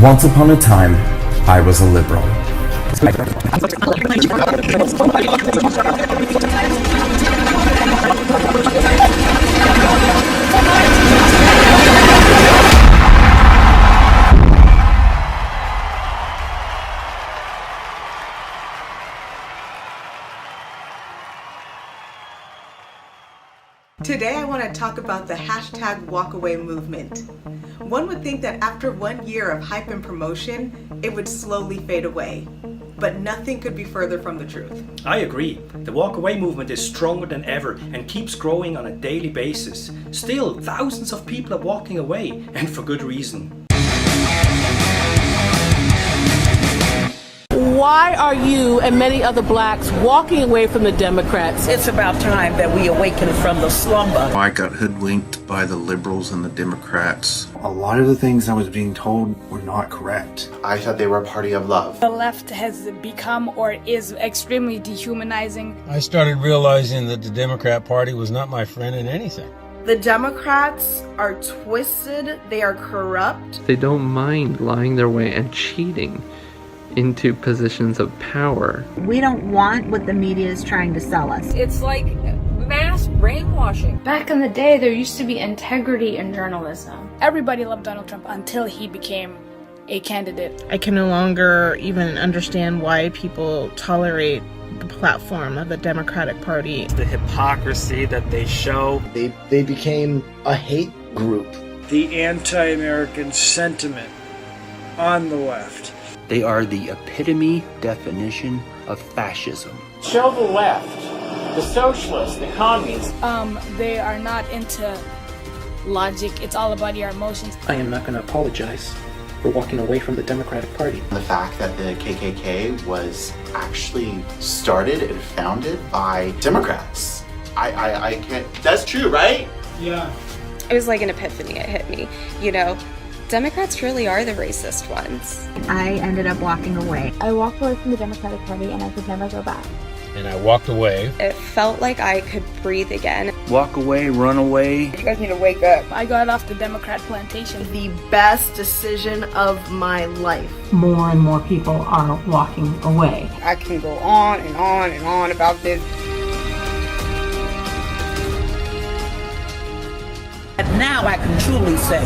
Once upon a time, I was a liberal. Today I want to talk about the hashtag Walkaway movement. One would think that after 1 year of hype and promotion, it would slowly fade away. But nothing could be further from the truth. I agree. The Walkaway movement is stronger than ever and keeps growing on a daily basis. Still, thousands of people are walking away, and for good reason. Why are you and many other blacks walking away from the Democrats? It's about time that we awaken from the slumber. I got hoodwinked by the liberals and the Democrats. A lot of the things I was being told were not correct. I thought they were a party of love. The left has become or is extremely dehumanizing. I started realizing that the Democrat Party was not my friend in anything. The Democrats are twisted, they are corrupt. They don't mind lying their way and cheating into positions of power. We don't want what the media is trying to sell us. It's like mass brainwashing. Back in the day, there used to be integrity in journalism. Everybody loved Donald Trump until he became a candidate. I can no longer even understand why people tolerate the platform of the Democratic Party. The hypocrisy that they show. They became a hate group. The anti-American sentiment on the left. They are the epitome definition of fascism. Show the left, the socialists, the communists. They are not into logic. It's all about your emotions. I am not going to apologize for walking away from the Democratic Party. The fact that the KKK was actually started and founded by Democrats. I can't, that's true, right? Yeah. It was like an epiphany. It hit me, you know. Democrats really are the racist ones. I ended up walking away. I walked away from the Democratic Party and I could never go back. And I walked away. It felt like I could breathe again. Walk away, run away. You guys need to wake up. I got off the Democrat plantation. The best decision of my life. More and more people are walking away. I can go on and on and on about this. And now I can truly say,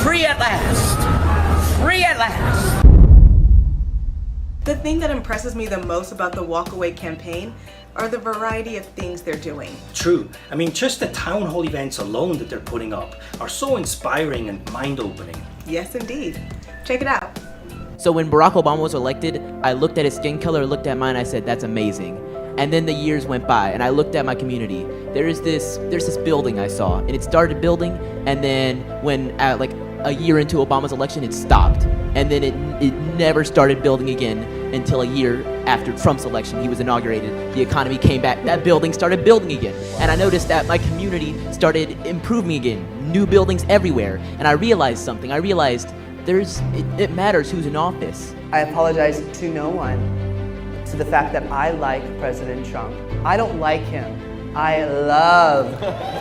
free at last! Free at last! The thing that impresses me the most about the Walkaway campaign are the variety of things they're doing. True. I mean, just the town hall events alone that they're putting up are so inspiring and mind-opening. Yes, indeed. Check it out. So when Barack Obama was elected, I looked at his skin color, looked at mine, I said, that's amazing. And then the years went by, and I looked at my community. There's this building I saw, and it started building, and then when like a year into Obama's election, it stopped. And then it never started building again until a year after Trump's election. He was inaugurated. The economy came back. That building started building again. And I noticed that my community started improving again. New buildings everywhere. And I realized something. I realized it matters who's in office. I apologize to no one to the fact that I like President Trump. I don't like him. I love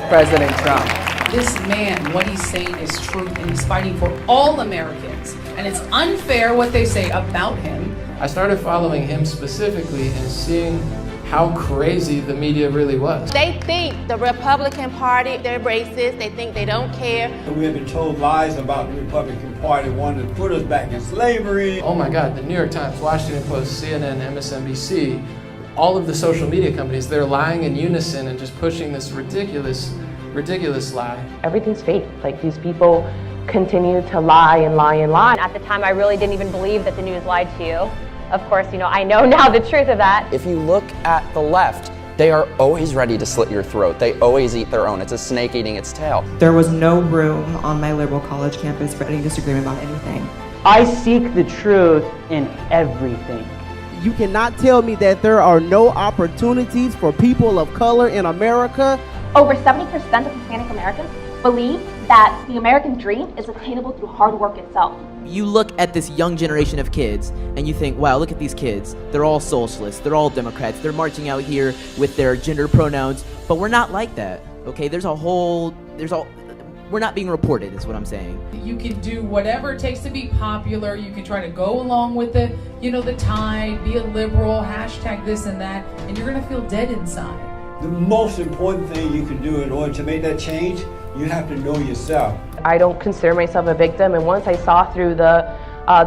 President Trump. This man, what he's saying is true, and he's fighting for all Americans. And it's unfair what they say about him. I started following him specifically and seeing how crazy the media really was. They think the Republican Party, they're racist, they think they don't care. We have been told lies about the Republican Party wanting to put us back in slavery. Oh my God, the New York Times, Washington Post, CNN, MSNBC, all of the social media companies, they're lying in unison and just pushing this ridiculous lie. Everything's fake. Like, these people continue to lie and lie and lie. At the time, I really didn't even believe that the news lied to you. Of course, I know now the truth of that. If you look at the left, they are always ready to slit your throat. They always eat their own. It's a snake eating its tail. There was no room on my liberal college campus for any disagreement about anything. I seek the truth in everything. You cannot tell me that there are no opportunities for people of color in America. Over 70% of Hispanic Americans believe that the American dream is attainable through hard work itself. You look at this young generation of kids and you think, wow, look at these kids. They're all socialists. They're all Democrats. They're marching out here with their gender pronouns. But we're not like that, okay? We're not being reported is what I'm saying. You can do whatever it takes to be popular. You can try to go along with the tide, be a liberal, hashtag this and that, and you're gonna feel dead inside. The most important thing you can do in order to make that change, you have to know yourself. I don't consider myself a victim, and once I saw through the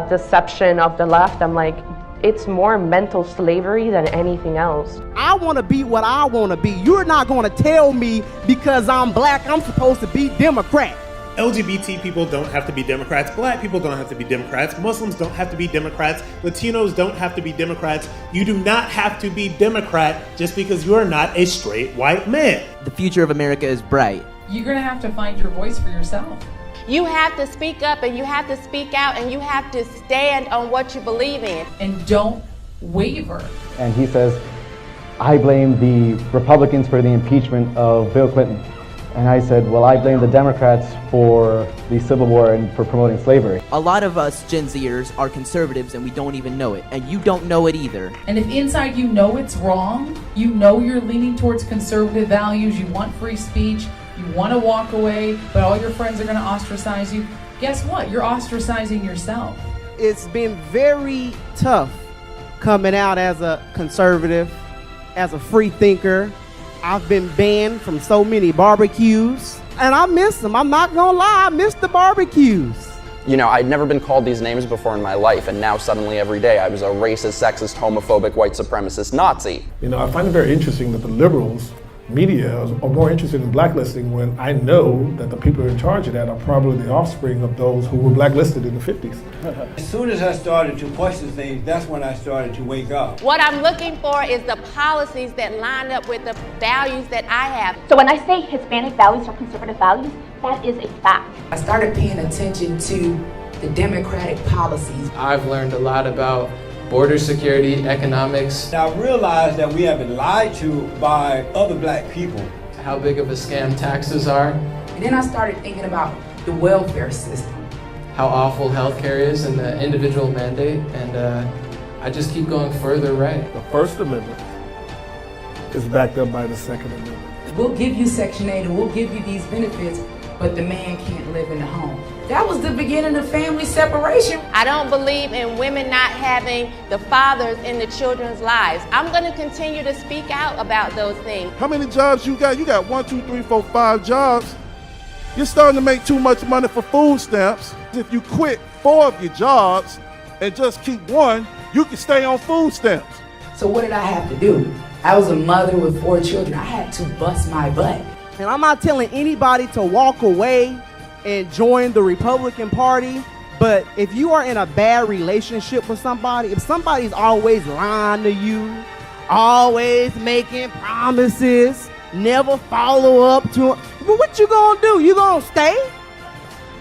deception of the left, I'm like, It's more mental slavery than anything else. I want to be what I want to be. You're not going to tell me because I'm black I'm supposed to be Democrat. LGBT people don't have to be Democrats. Black people don't have to be Democrats. Muslims don't have to be Democrats. Latinos don't have to be Democrats. You do not have to be Democrat just because you are not a straight white man. The future of America is bright. You're going to have to find your voice for yourself. You have to speak up and you have to speak out and you have to stand on what you believe in. And don't waver. And he says, I blame the Republicans for the impeachment of Bill Clinton. And I said, well, I blame the Democrats for the Civil War and for promoting slavery. A lot of us Gen Zers are conservatives and we don't even know it. And you don't know it either. And if inside you know it's wrong, you know you're leaning towards conservative values, you want free speech, you want to walk away, but all your friends are going to ostracize you, guess what? You're ostracizing yourself. It's been very tough coming out as a conservative, as a free thinker. I've been banned from so many barbecues, and I miss them. I'm not gonna lie, I miss the barbecues. You know, I'd never been called these names before in my life, and now suddenly every day I was a racist, sexist, homophobic, white supremacist Nazi. You know, I find it very interesting that the liberals, media, are more interested in blacklisting when I know that the people in charge of that are probably the offspring of those who were blacklisted in the 50s. As soon as I started to question things, that's when I started to wake up. What I'm looking for is the policies that line up with the values that I have. So when I say Hispanic values are conservative values, that is a fact. I started paying attention to the Democratic policies. I've learned a lot about border security, economics. I realized that we have been lied to by other black people. How big of a scam taxes are. And then I started thinking about the welfare system. How awful healthcare is and the individual mandate, and I just keep going further right. The First Amendment is backed up by the Second Amendment. We'll give you Section 8 and we'll give you these benefits, but the man can't live in the home. That was the beginning of family separation. I don't believe in women not having the fathers in the children's lives. I'm going to continue to speak out about those things. How many jobs you got? You got 1, 2, 3, 4, 5 jobs. You're starting to make too much money for food stamps. If you quit 4 of your jobs and just keep 1, you can stay on food stamps. So what did I have to do? I was a mother with 4 children. I had to bust my butt. And I'm not telling anybody to walk away and join the Republican Party, but if you are in a bad relationship with somebody, if somebody's always lying to you, always making promises, never follow up to them, well, what you gonna do? You gonna stay?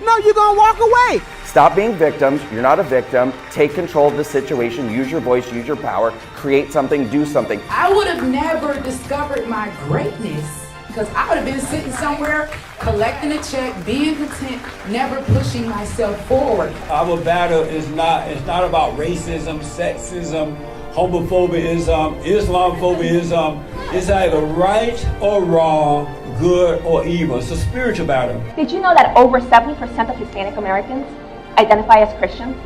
No, you're gonna walk away. Stop being victims. You're not a victim. Take control of the situation. Use your voice, use your power. Create something, do something. I would have never discovered my greatness because I would have been sitting somewhere collecting a check, being content, never pushing myself forward. Our battle is not about racism, sexism, homophobia-ism, Islamophobia-ism. It's either right or wrong, good or evil. It's a spiritual battle. Did you know that over 70% of Hispanic Americans identify as Christians?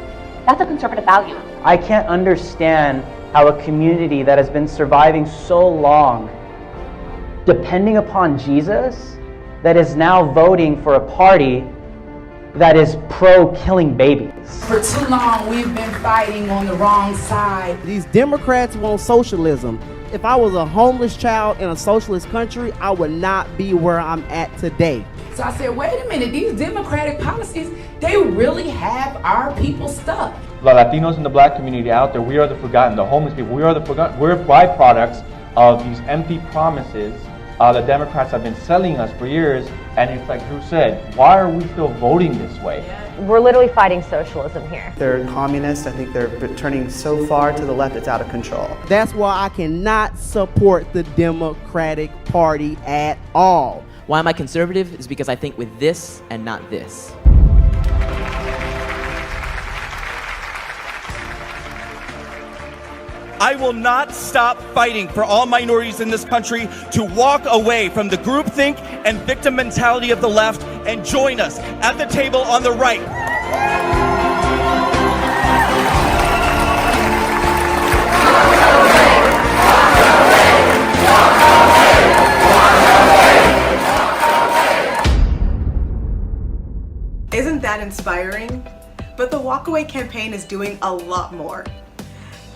That's a conservative value. I can't understand how a community that has been surviving so long, depending upon Jesus, that is now voting for a party that is pro-killing babies. For too long, we've been fighting on the wrong side. These Democrats want socialism. If I was a homeless child in a socialist country, I would not be where I'm at today. So I said, wait a minute, these democratic policies, they really have our people stuck. The Latinos in the black community out there, we are the forgotten, the homeless people, we are the forgotten. We're byproducts of these empty promises the Democrats have been selling us for years, and it's like Drew said, why are we still voting this way? We're literally fighting socialism here. They're communists. I think they're turning so far to the left it's out of control. That's why I cannot support the Democratic Party at all. Why am I conservative? Is because I think with this and not this. I will not stop fighting for all minorities in this country to walk away from the groupthink and victim mentality of the left and join us at the table on the right. Isn't that inspiring? But the Walkaway campaign is doing a lot more.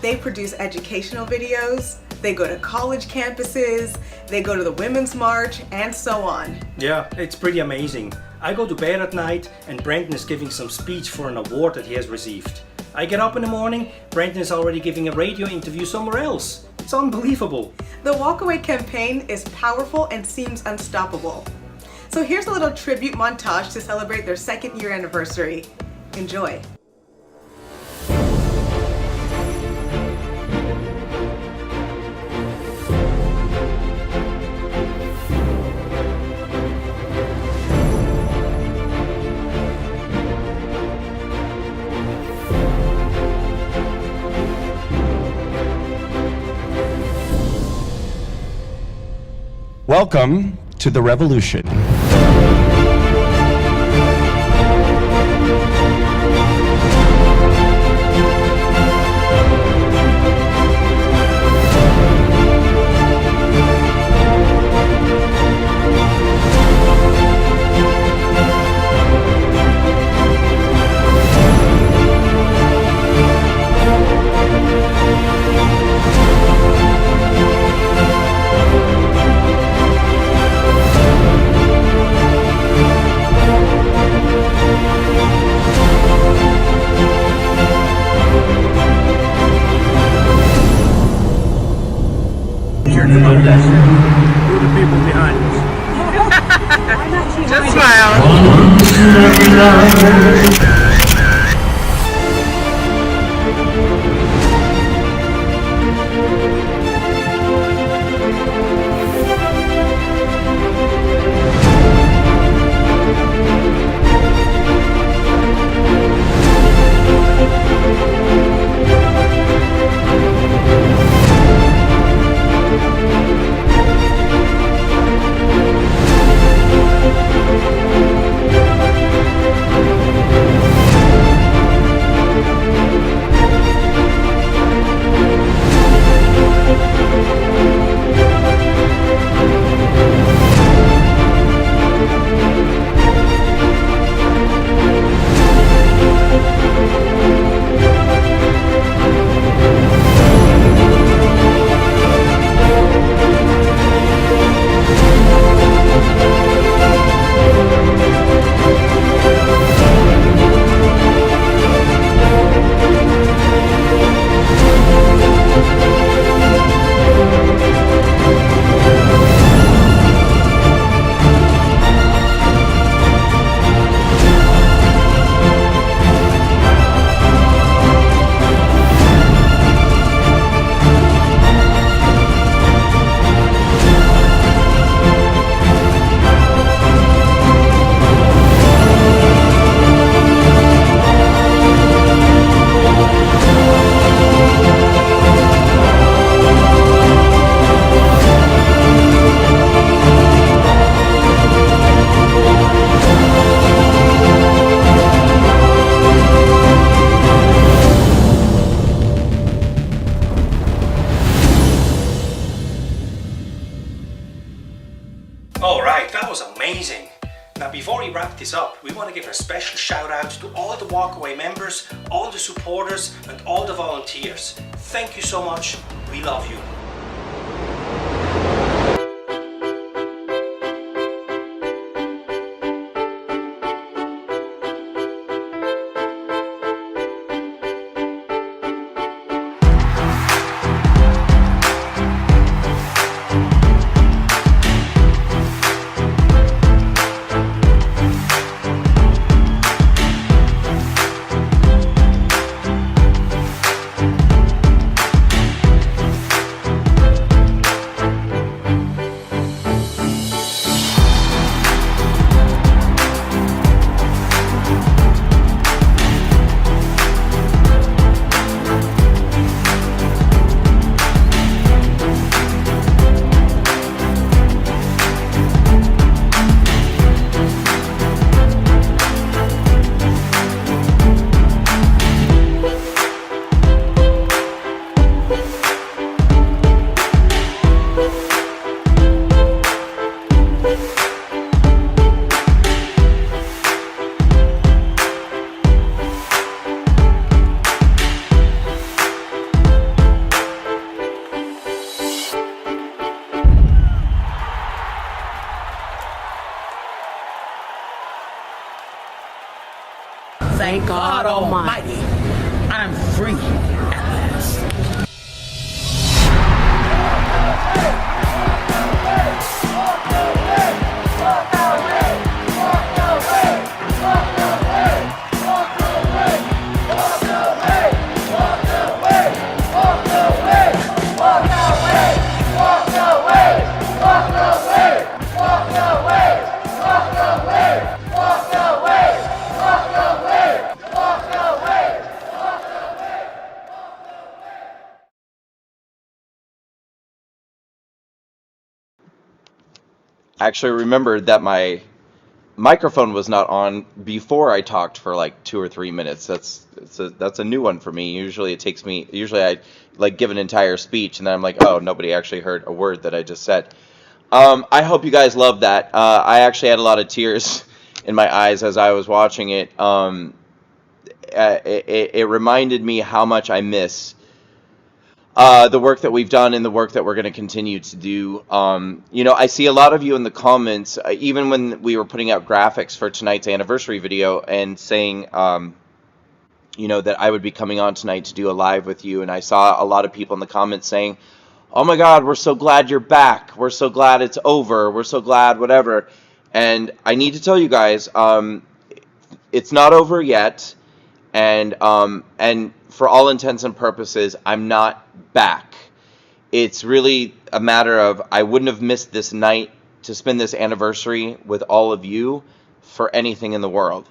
They produce educational videos, they go to college campuses, they go to the Women's March, and so on. Yeah, it's pretty amazing. I go to bed at night and Brandon is giving some speech for an award that he has received. I get up in the morning, Brandon is already giving a radio interview somewhere else. It's unbelievable. The Walkaway campaign is powerful and seems unstoppable. So here's a little tribute montage to celebrate their 2nd year anniversary. Enjoy. Welcome to the revolution. About that. Who are the people behind us? Just smile. Alright, that was amazing. Now before we wrap this up, we want to give a special shout out to all the Walkaway members, all the supporters and all the volunteers. Thank you so much. We love you. Thank God Almighty, I'm free at last. I actually remembered that my microphone was not on before I talked for like 2 or 3 minutes. That's a new one for me. Usually I like give an entire speech and then I'm like, oh, nobody actually heard a word that I just said. I hope you guys loved that. I actually had a lot of tears in my eyes as I was watching it. It reminded me how much I miss the work that we've done and the work that we're going to continue to do. I see a lot of you in the comments, even when we were putting out graphics for tonight's anniversary video and saying, that I would be coming on tonight to do a live with you. And I saw a lot of people in the comments saying, oh my God, we're so glad you're back. We're so glad it's over. We're so glad, whatever. And I need to tell you guys, it's not over yet. And for all intents and purposes, I'm not back. It's really a matter of I wouldn't have missed this night to spend this anniversary with all of you for anything in the world.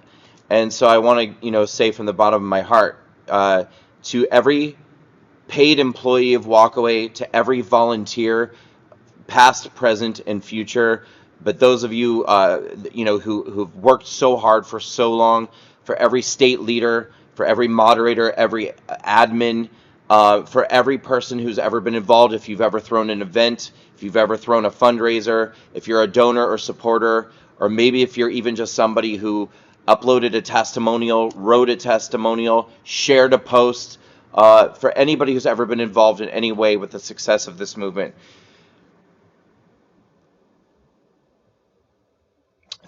And so I want to, say from the bottom of my heart, to every paid employee of Walkaway, to every volunteer, past, present, and future, but those of you, who've worked so hard for so long, for every state leader, for every moderator, every admin, for every person who's ever been involved, if you've ever thrown an event, if you've ever thrown a fundraiser, if you're a donor or supporter, or maybe if you're even just somebody who uploaded a testimonial, wrote a testimonial, shared a post, for anybody who's ever been involved in any way with the success of this movement.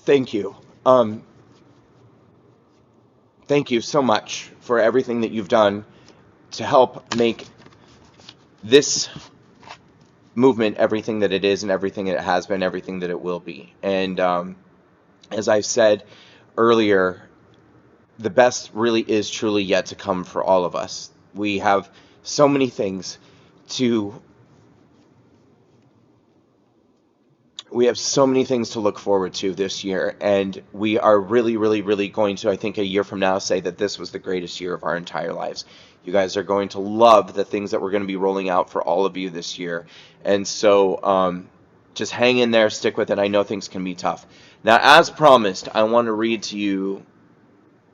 Thank you. Thank you so much for everything that you've done to help make this movement everything that it is and everything that it has been, everything that it will be. And as I said earlier, the best really is truly yet to come for all of us. We have so many things to look forward to this year, and we are really, really, really going to, I think, a year from now say that this was the greatest year of our entire lives. You guys are going to love the things that we're going to be rolling out for all of you this year. And so just hang in there, stick with it. I know things can be tough. Now, as promised, I want to read to you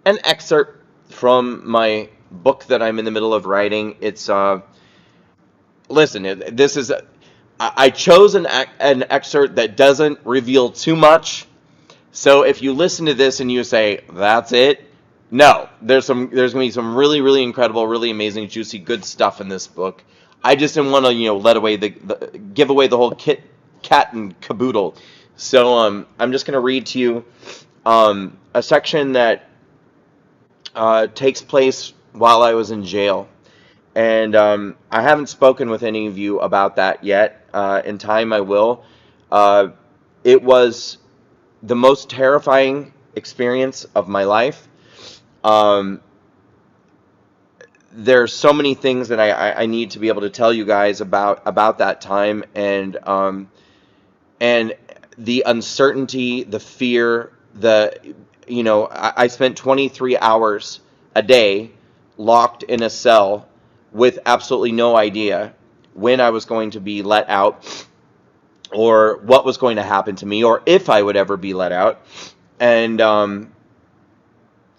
an excerpt from my book that I'm in the middle of writing. It's, listen, this is... I chose an excerpt that doesn't reveal too much. So if you listen to this and you say, that's it, no. There's going to be some really, really incredible, really amazing, juicy, good stuff in this book. I just didn't want to, give away the whole cat and caboodle. So I'm just going to read to you a section that takes place while I was in jail. And I haven't spoken with any of you about that yet. In time, I will. It was the most terrifying experience of my life. There's so many things that I need to be able to tell you guys about that time, and the uncertainty, the fear, I spent 23 hours a day locked in a cell with absolutely no idea when I was going to be let out or what was going to happen to me or if I would ever be let out. And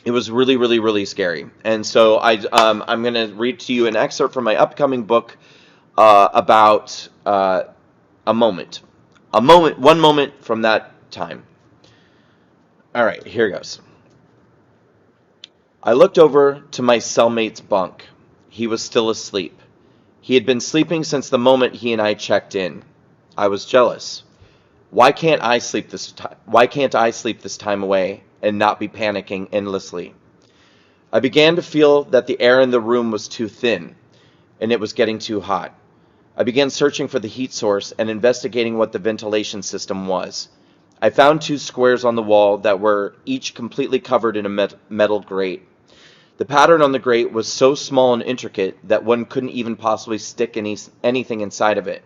it was really, really, really scary. And so I'm going to read to you an excerpt from my upcoming book about one moment from that time. All right, here goes. I looked over to my cellmate's bunk. He was still asleep. He had been sleeping since the moment he and I checked in. I was jealous. Why can't I sleep this time away and not be panicking endlessly? I began to feel that the air in the room was too thin, and it was getting too hot. I began searching for the heat source and investigating what the ventilation system was. I found 2 squares on the wall that were each completely covered in a metal grate. The pattern on the grate was so small and intricate that one couldn't even possibly stick anything inside of it.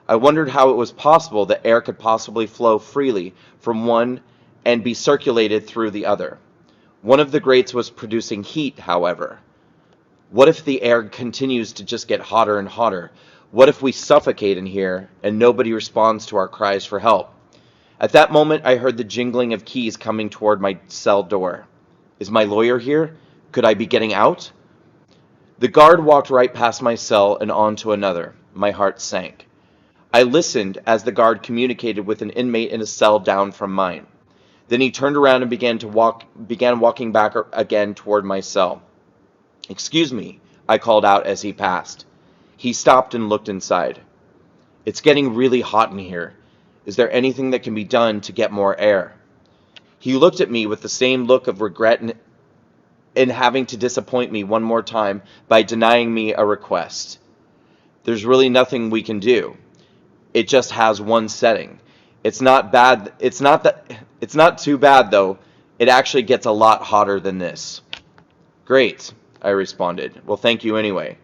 I wondered how it was possible that air could possibly flow freely from one and be circulated through the other. One of the grates was producing heat, however. What if the air continues to just get hotter and hotter? What if we suffocate in here and nobody responds to our cries for help? At that moment, I heard the jingling of keys coming toward my cell door. Is my lawyer here? Could I be getting out? The guard walked right past my cell and on to another. My heart sank. I listened as the guard communicated with an inmate in a cell down from mine. Then he turned around and began walking back again toward my cell. "Excuse me," I called out as he passed. He stopped and looked inside. "It's getting really hot in here. Is there anything that can be done to get more air?" He looked at me with the same look of regret in having to disappoint me one more time by denying me a request. "There's really nothing we can do. It just has one setting. It's not bad. It's not too bad though. It actually gets a lot hotter than this." "Great," I responded. "Well, thank you anyway."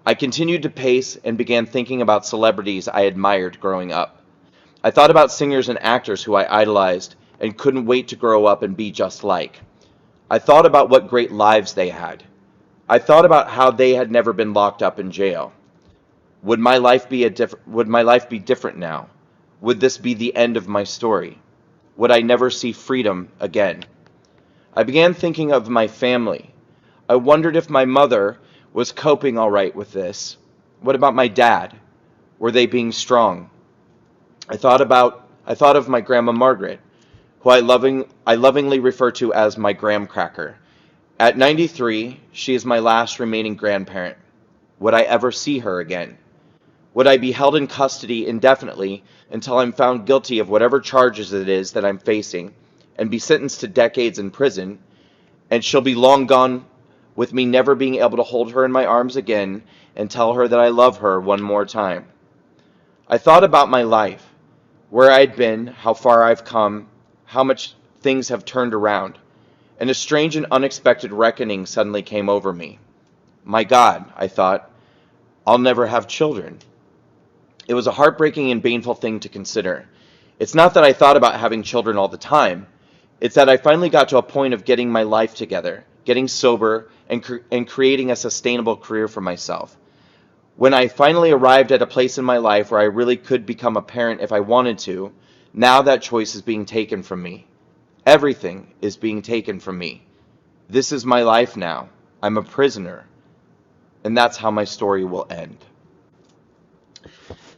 I continued to pace and began thinking about celebrities I admired growing up. I thought about singers and actors who I idolized and couldn't wait to grow up and be just like. I thought about what great lives they had. I thought about how they had never been locked up in jail. Would my life be different now? Would this be the end of my story? Would I never see freedom again? I began thinking of my family. I wondered if my mother was coping all right with this. What about my dad? Were they being strong? I thought of my grandma Margaret, who I lovingly refer to as my graham-cracker. At 93, she is my last remaining grandparent. Would I ever see her again? Would I be held in custody indefinitely until I'm found guilty of whatever charges it is that I'm facing and be sentenced to decades in prison, and she'll be long gone with me never being able to hold her in my arms again and tell her that I love her one more time? I thought about my life, where I'd been, how far I've come, how much things have turned around, and a strange and unexpected reckoning suddenly came over me. My God, I thought, I'll never have children. It was a heartbreaking and painful thing to consider. It's not that I thought about having children all the time. It's that I finally got to a point of getting my life together, getting sober, and creating a sustainable career for myself. When I finally arrived at a place in my life where I really could become a parent if I wanted to, now that choice is being taken from me. Everything is being taken from me. This is my life now. I'm a prisoner. And that's how my story will end.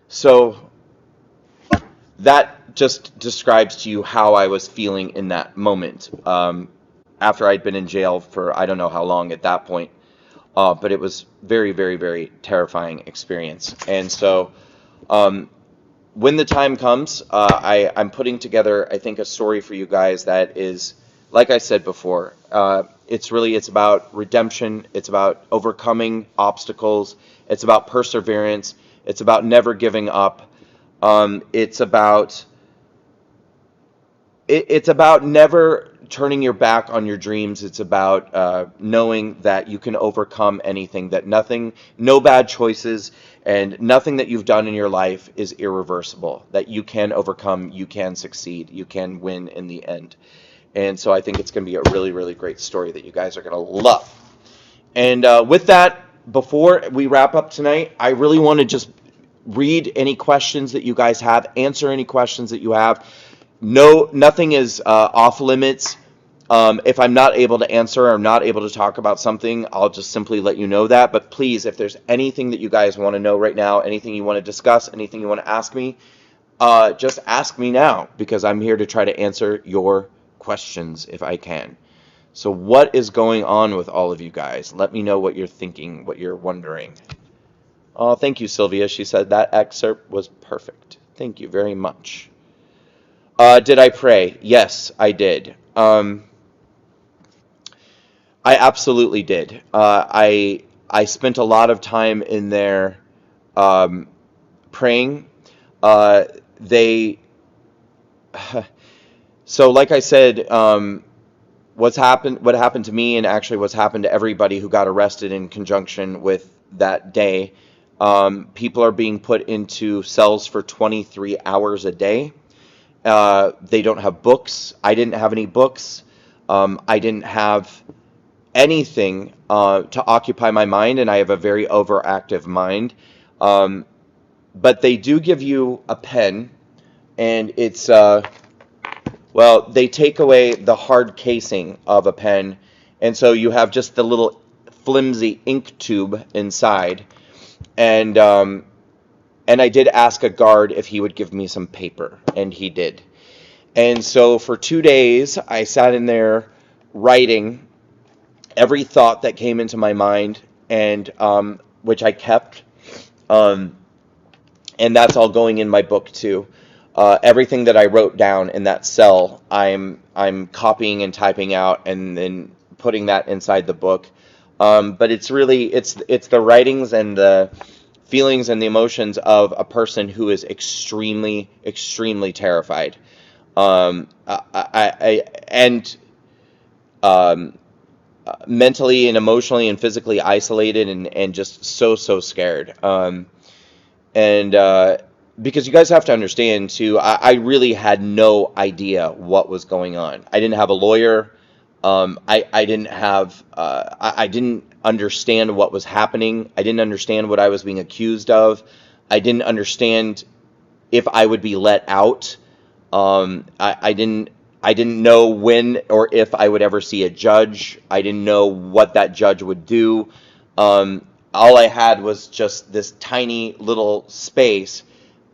So that just describes to you how I was feeling in that moment. After I'd been in jail for I don't know how long at that point. But it was very, very, very terrifying experience. And so when the time comes, I'm putting together, I think, a story for you guys that is, like I said before, it's about redemption. It's about overcoming obstacles. It's about perseverance. It's about never giving up. It's about never turning your back on your dreams. It's about knowing that you can overcome anything, that no bad choices and nothing that you've done in your life is irreversible, that you can overcome, you can succeed, you can win in the end. And so I think it's going to be a really, really great story that you guys are going to love. And with that, before we wrap up tonight, I really want to just read any questions that you guys have, answer any questions that you have. No, nothing is off limits. If I'm not able to answer or I'm not able to talk about something, I'll just simply let you know that. But please, if there's anything that you guys want to know right now, anything you want to discuss, anything you want to ask me, just ask me now, because I'm here to try to answer your questions if I can. So what is going on with all of you guys? Let me know what you're thinking, what you're wondering. Oh, thank you, Sylvia. She said that excerpt was perfect. Thank you very much. Did I pray? Yes, I did. I absolutely did. I spent a lot of time in there praying. They so like I said, what happened to me, and actually what's happened to everybody who got arrested in conjunction with that day. People are being put into cells for 23 hours a day. They don't have books. I didn't have any books. I didn't have anything to occupy my mind, and I have a very overactive mind. But they do give you a pen, and it's well, they take away the hard casing of a pen, and so you have just the little flimsy ink tube inside. And I did ask a guard if he would give me some paper, and he did. And so for 2 days, I sat in there writing every thought that came into my mind, and which I kept. And that's all going in my book too. Everything that I wrote down in that cell, I'm copying and typing out, and then putting that inside the book. But it's really it's the writings and the feelings and the emotions of a person who is extremely, extremely terrified. Mentally and emotionally and physically isolated, and just so scared. Because you guys have to understand too, I really had no idea what was going on. I didn't have a lawyer. I didn't understand what was happening. I didn't understand what I was being accused of. I didn't understand if I would be let out. I didn't know when or if I would ever see a judge. I didn't know what that judge would do. All I had was just this tiny little space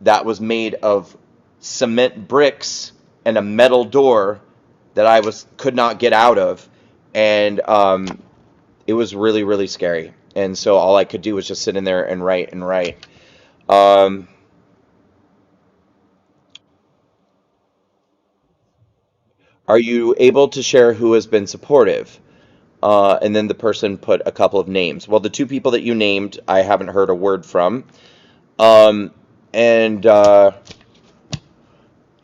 that was made of cement bricks and a metal door that I could not get out of, and it was really, really scary. And so all I could do was just sit in there and write and write. Are you able to share who has been supportive? And then the person put a couple of names. Well, the two people that you named, I haven't heard a word from.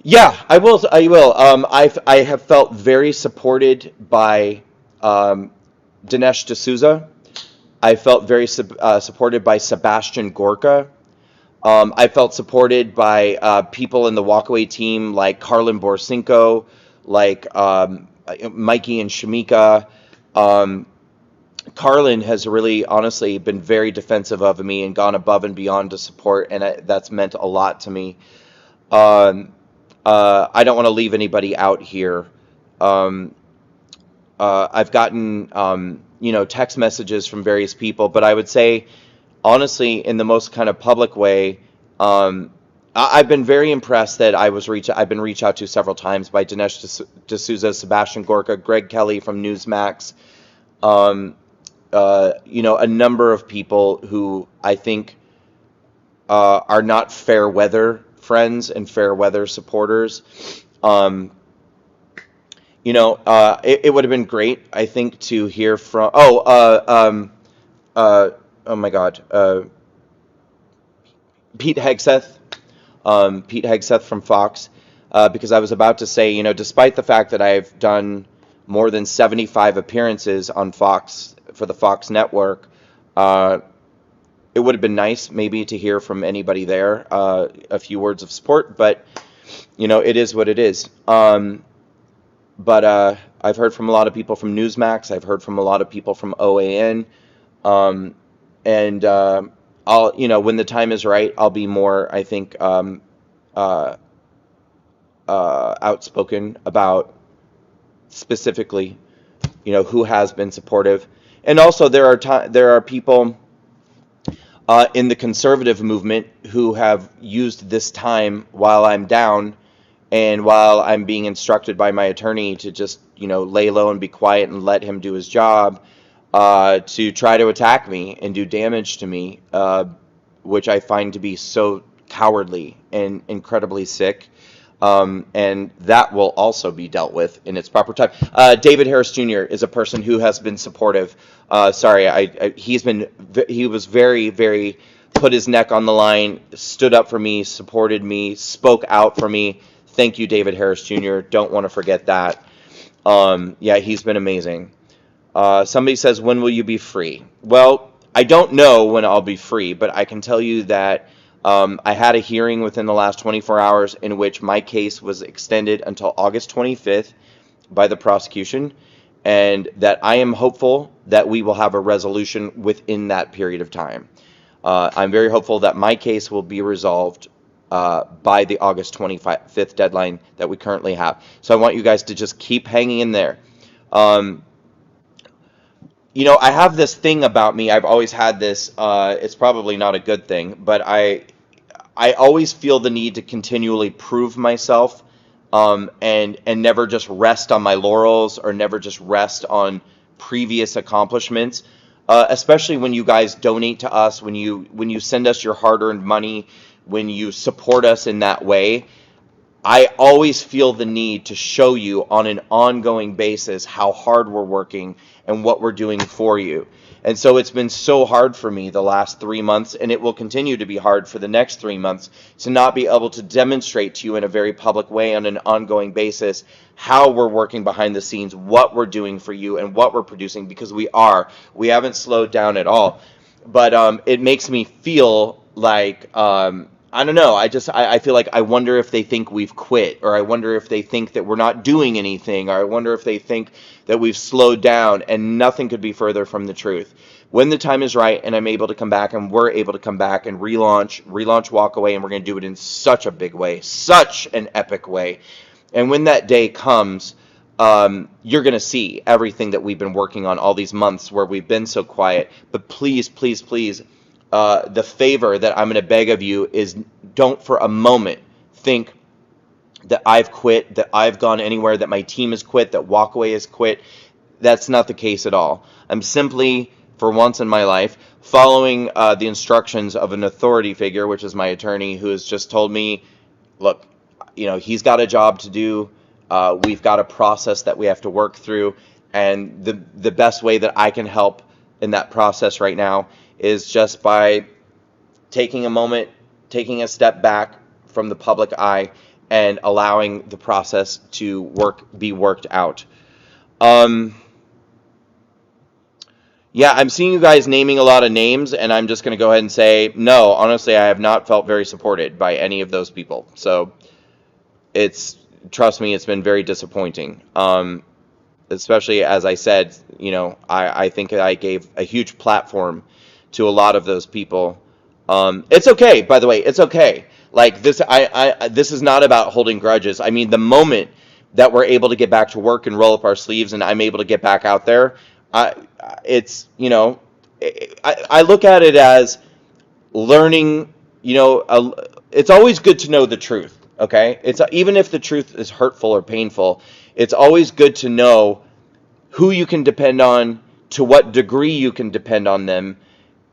Yeah, I will. I have felt very supported by Dinesh D'Souza. I felt very supported by Sebastian Gorka. I felt supported by people in the Walkaway team like Carlin Borsinko, like Mikey and Shamika. Carlin has really, honestly, been very defensive of me and gone above and beyond to support, and that's meant a lot to me. I don't want to leave anybody out here. I've gotten, text messages from various people, but I would say, honestly, in the most kind of public way, I've been very impressed that I've been reached out to several times by Dinesh D'Souza, Sebastian Gorka, Greg Kelly from Newsmax, a number of people who I think are not fair weather friends and fair weather supporters. It would have been great, I think, to hear from my God, Pete Hegseth from Fox, because I was about to say, despite the fact that I've done more than 75 appearances on Fox for the Fox network, it would have been nice maybe to hear from anybody there, a few words of support, but it is what it is. But I've heard from a lot of people from Newsmax. I've heard from a lot of people from OAN, and I'll, when the time is right, I'll be more, I think, outspoken about specifically, who has been supportive. And also there are people in the conservative movement who have used this time while I'm down and while I'm being instructed by my attorney to just, lay low and be quiet and let him do his job, to try to attack me and do damage to me, which I find to be so cowardly and incredibly sick. And that will also be dealt with in its proper time. David Harris Jr. is a person who has been supportive. He was very, very, put his neck on the line, stood up for me, supported me, spoke out for me. Thank you, David Harris Jr. Don't want to forget that. Yeah, he's been amazing. Somebody says, when will you be free? Well, I don't know when I'll be free, but I can tell you that I had a hearing within the last 24 hours in which my case was extended until August 25th by the prosecution, and that I am hopeful that we will have a resolution within that period of time. I'm very hopeful that my case will be resolved by the August 25th deadline that we currently have. So I want you guys to just keep hanging in there. You know, I have this thing about me. I've always had this. It's probably not a good thing, but I always feel the need to continually prove myself, and never just rest on my laurels or never just rest on previous accomplishments. Especially when you guys donate to us, when you send us your hard-earned money, when you support us in that way. I always feel the need to show you on an ongoing basis how hard we're working and what we're doing for you. And so it's been so hard for me the last 3 months, and it will continue to be hard for the next 3 months, to not be able to demonstrate to you in a very public way on an ongoing basis how we're working behind the scenes, what we're doing for you, and what we're producing, because we haven't slowed down at all. But it makes me feel like I don't know. I feel like I wonder if they think we've quit, or I wonder if they think that we're not doing anything, or I wonder if they think that we've slowed down, and nothing could be further from the truth. When the time is right and I'm able to come back and we're able to come back and relaunch Walkaway, and we're going to do it in such a big way, such an epic way. And when that day comes, you're going to see everything that we've been working on all these months where we've been so quiet. But please, please, please, the favor that I'm going to beg of you is, don't for a moment think that I've quit, that I've gone anywhere, that my team has quit, that Walkaway has quit. That's not the case at all. I'm simply, for once in my life, following the instructions of an authority figure, which is my attorney, who has just told me, look, he's got a job to do. We've got a process that we have to work through, and the best way that I can help in that process right now is just by taking a moment, taking a step back from the public eye, and allowing the process to be worked out. Yeah, I'm seeing you guys naming a lot of names, and I'm just going to go ahead and say, no, honestly, I have not felt very supported by any of those people. So trust me, it's been very disappointing. Especially, as I said, I think I gave a huge platform to a lot of those people. It's okay, by the way, it's okay. Like this, this is not about holding grudges. I mean, the moment that we're able to get back to work and roll up our sleeves, and I'm able to get back out there, I look at it as learning. It's always good to know the truth. Okay, even if the truth is hurtful or painful, it's always good to know who you can depend on, to what degree you can depend on them,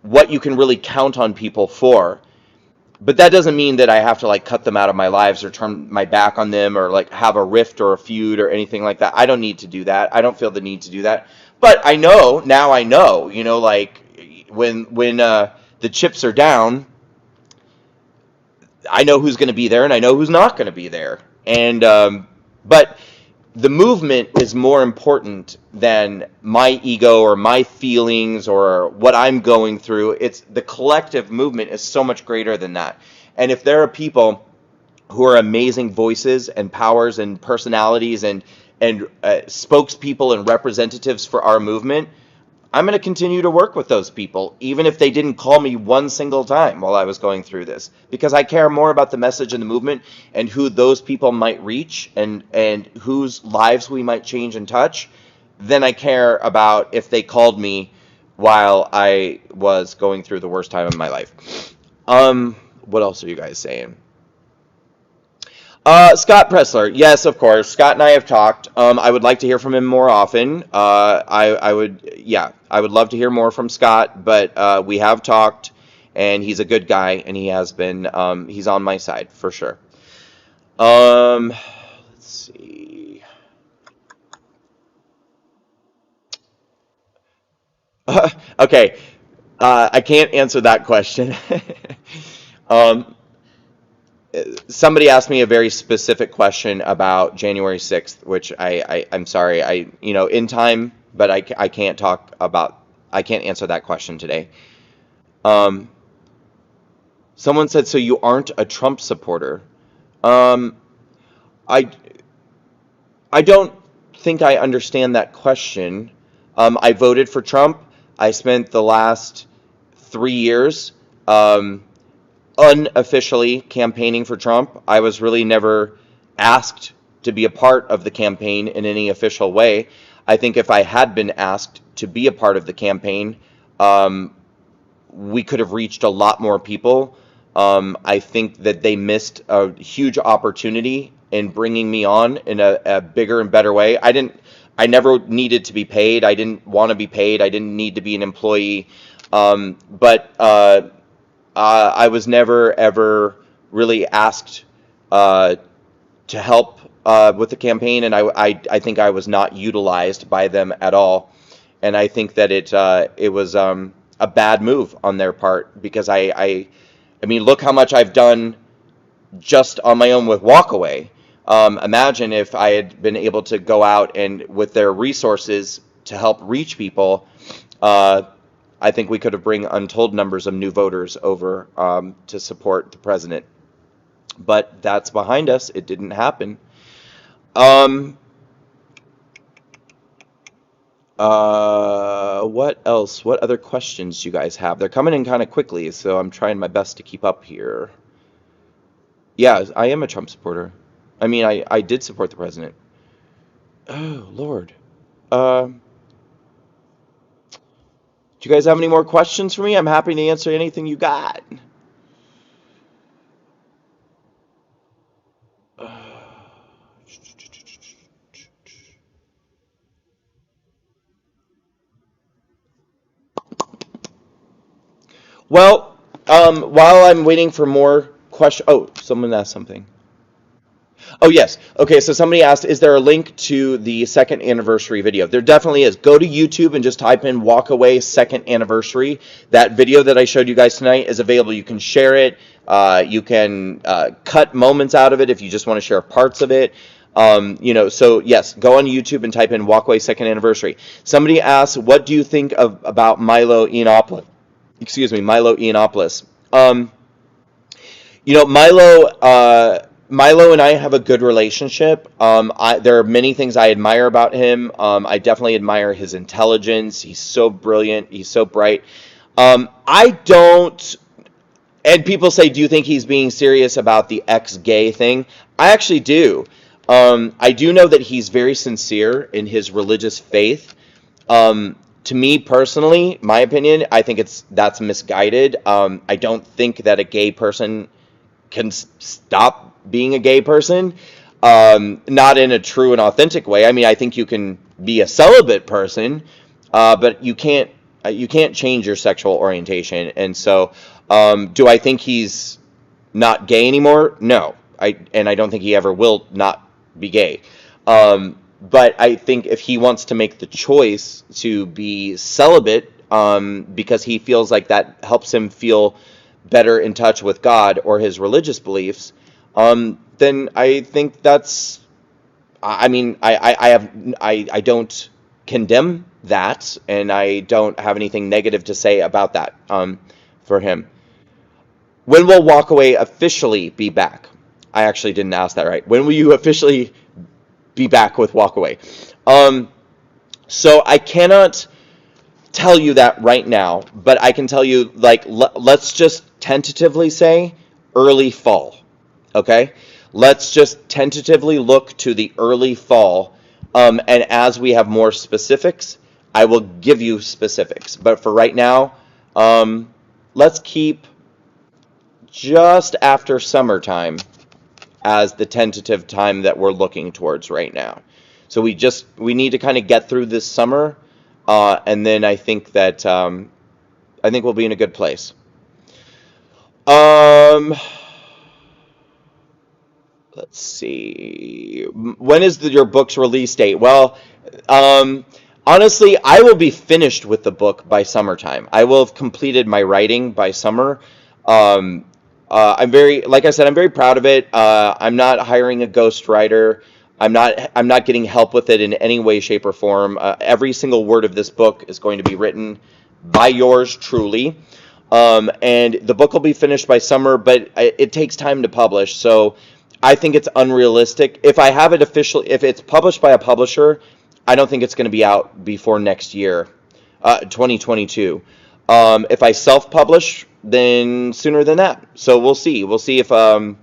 what you can really count on people for. But that doesn't mean that I have to cut them out of my lives or turn my back on them or have a rift or a feud or anything like that. I don't need to do that. I don't feel the need to do that. But I know, when the chips are down, I know who's going to be there and I know who's not going to be there. And but the movement is more important than my ego or my feelings or what I'm going through. It's the collective movement is so much greater than that. And if there are people who are amazing voices and powers and personalities and spokespeople and representatives for our movement, I'm going to continue to work with those people, even if they didn't call me one single time while I was going through this, because I care more about the message and the movement and who those people might reach and whose lives we might change and touch than I care about if they called me while I was going through the worst time of my life. What else are you guys saying? Scott Pressler, yes, of course. Scott and I have talked. I would like to hear from him more often. I would love to hear more from Scott, but we have talked, and he's a good guy, and he has been, he's on my side, for sure. Let's see. Okay, I can't answer that question. Somebody asked me a very specific question about January 6th, which I'm sorry, in time, but I can't I can't answer that question today. Someone said, so you aren't a Trump supporter? I don't think I understand that question. I voted for Trump. I spent the last 3 years unofficially campaigning for Trump. I was really never asked to be a part of the campaign in any official way. I think if I had been asked to be a part of the campaign, we could have reached a lot more people. I think that they missed a huge opportunity in bringing me on in a bigger and better way. I never needed to be paid. I didn't want to be paid. I didn't need to be an employee. But I was never, ever really asked to help with the campaign, and I think I was not utilized by them at all. And I think that it was a bad move on their part, because I mean, look how much I've done just on my own with Walkaway. Imagine if I had been able to go out and with their resources to help reach people. I think we could have bring untold numbers of new voters over to support the president. But that's behind us. It didn't happen. What else? What other questions do you guys have? They're coming in kind of quickly, so I'm trying my best to keep up here. Yeah, I am a Trump supporter. I mean, I did support the president. Oh, Lord. Do you guys have any more questions for me? I'm happy to answer anything you got. Well, while I'm waiting for more questions... Oh, someone asked something. Oh, yes. Okay, so somebody asked, is there a link to the second anniversary video? There definitely is. Go to YouTube and just type in Walkaway second anniversary. That video that I showed you guys tonight is available. You can share it. You can cut moments out of it if you just want to share parts of it. So yes, go on YouTube and type in Walkaway second anniversary. Somebody asked, what do you think about Milo Yiannopoulos? Excuse me, Milo Yiannopoulos. Milo and I have a good relationship. There are many things I admire about him. I definitely admire his intelligence. He's so brilliant. He's so bright. I don't... And people say, do you think he's being serious about the ex-gay thing? I actually do. I do know that he's very sincere in his religious faith. To me personally, my opinion, I think that's misguided. I don't think that a gay person can stop being a gay person, not in a true and authentic way. I mean, I think you can be a celibate person, but you can't change your sexual orientation. And so, do I think he's not gay anymore? No, I don't think he ever will not be gay. But I think if he wants to make the choice to be celibate, because he feels like that helps him feel better in touch with God or his religious beliefs, then I think that's... I mean, I don't condemn that, and I don't have anything negative to say about that for him. When will Walkaway officially be back? I actually didn't ask that right. When will you officially be back with Walkaway? So I cannot tell you that right now, but I can tell you, like, let's just tentatively say early fall. Okay? Let's just tentatively look to the early fall, and as we have more specifics, I will give you specifics. But for right now, let's keep just after summertime as the tentative time that we're looking towards right now. So we need to kind of get through this summer, and then I think that we'll be in a good place. let's see. When is your book's release date? Well, honestly, I will be finished with the book by summertime. I will have completed my writing by summer. I'm like I said, I'm very proud of it. I'm not hiring a ghostwriter. I'm not getting help with it in any way, shape, or form. Every single word of this book is going to be written by yours truly. And the book will be finished by summer, but it takes time to publish. So I think it's unrealistic. If I have it if it's published by a publisher, I don't think it's going to be out before next year, 2022. If I self-publish, then sooner than that. So we'll see. We'll see if I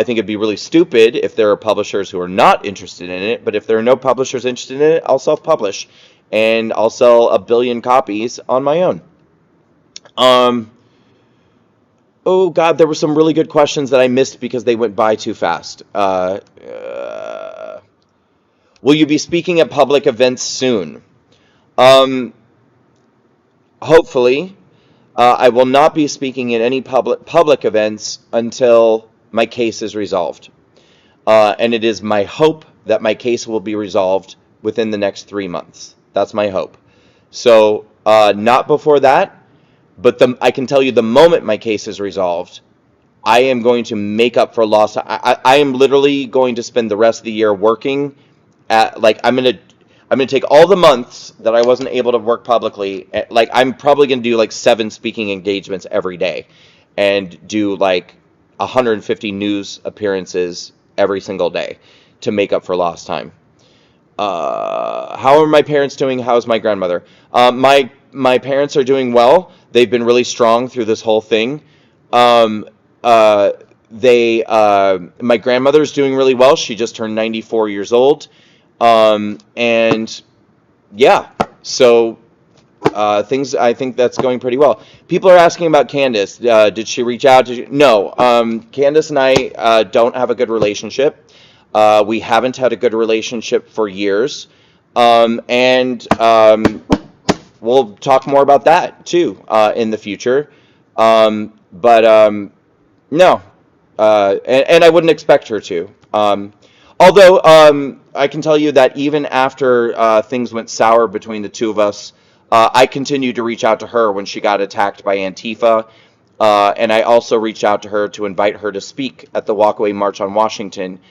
think it'd be really stupid if there are publishers who are not interested in it. But if there are no publishers interested in it, I'll self-publish, and I'll sell 1 billion copies on my own. Oh God, there were some really good questions that I missed because they went by too fast. Will you be speaking at public events soon? Hopefully. I will not be speaking at any public events until my case is resolved. And it is my hope that my case will be resolved within the next 3 months. That's my hope. So, not before that, but I can tell you the moment my case is resolved, I am going to make up for lost. I am literally going to spend the rest of the year working at, like, I'm going to take all the months that I wasn't able to work publicly. Like, I'm probably going to do like 7 speaking engagements every day and do like 150 news appearances every single day to make up for lost time. How are my parents doing? How's my grandmother? My parents are doing well. They've been really strong through this whole thing. My grandmother's doing really well. She just turned 94 years old. And yeah, so I think that's going pretty well. People are asking about Candace. Did she reach out? No. Candace and I don't have a good relationship. We haven't had a good relationship for years. We'll talk more about that too in the future. No. And I wouldn't expect her to. Although I can tell you that even after things went sour between the two of us, I continued to reach out to her when she got attacked by Antifa. And I also reached out to her to invite her to speak at the Walkaway March on Washington,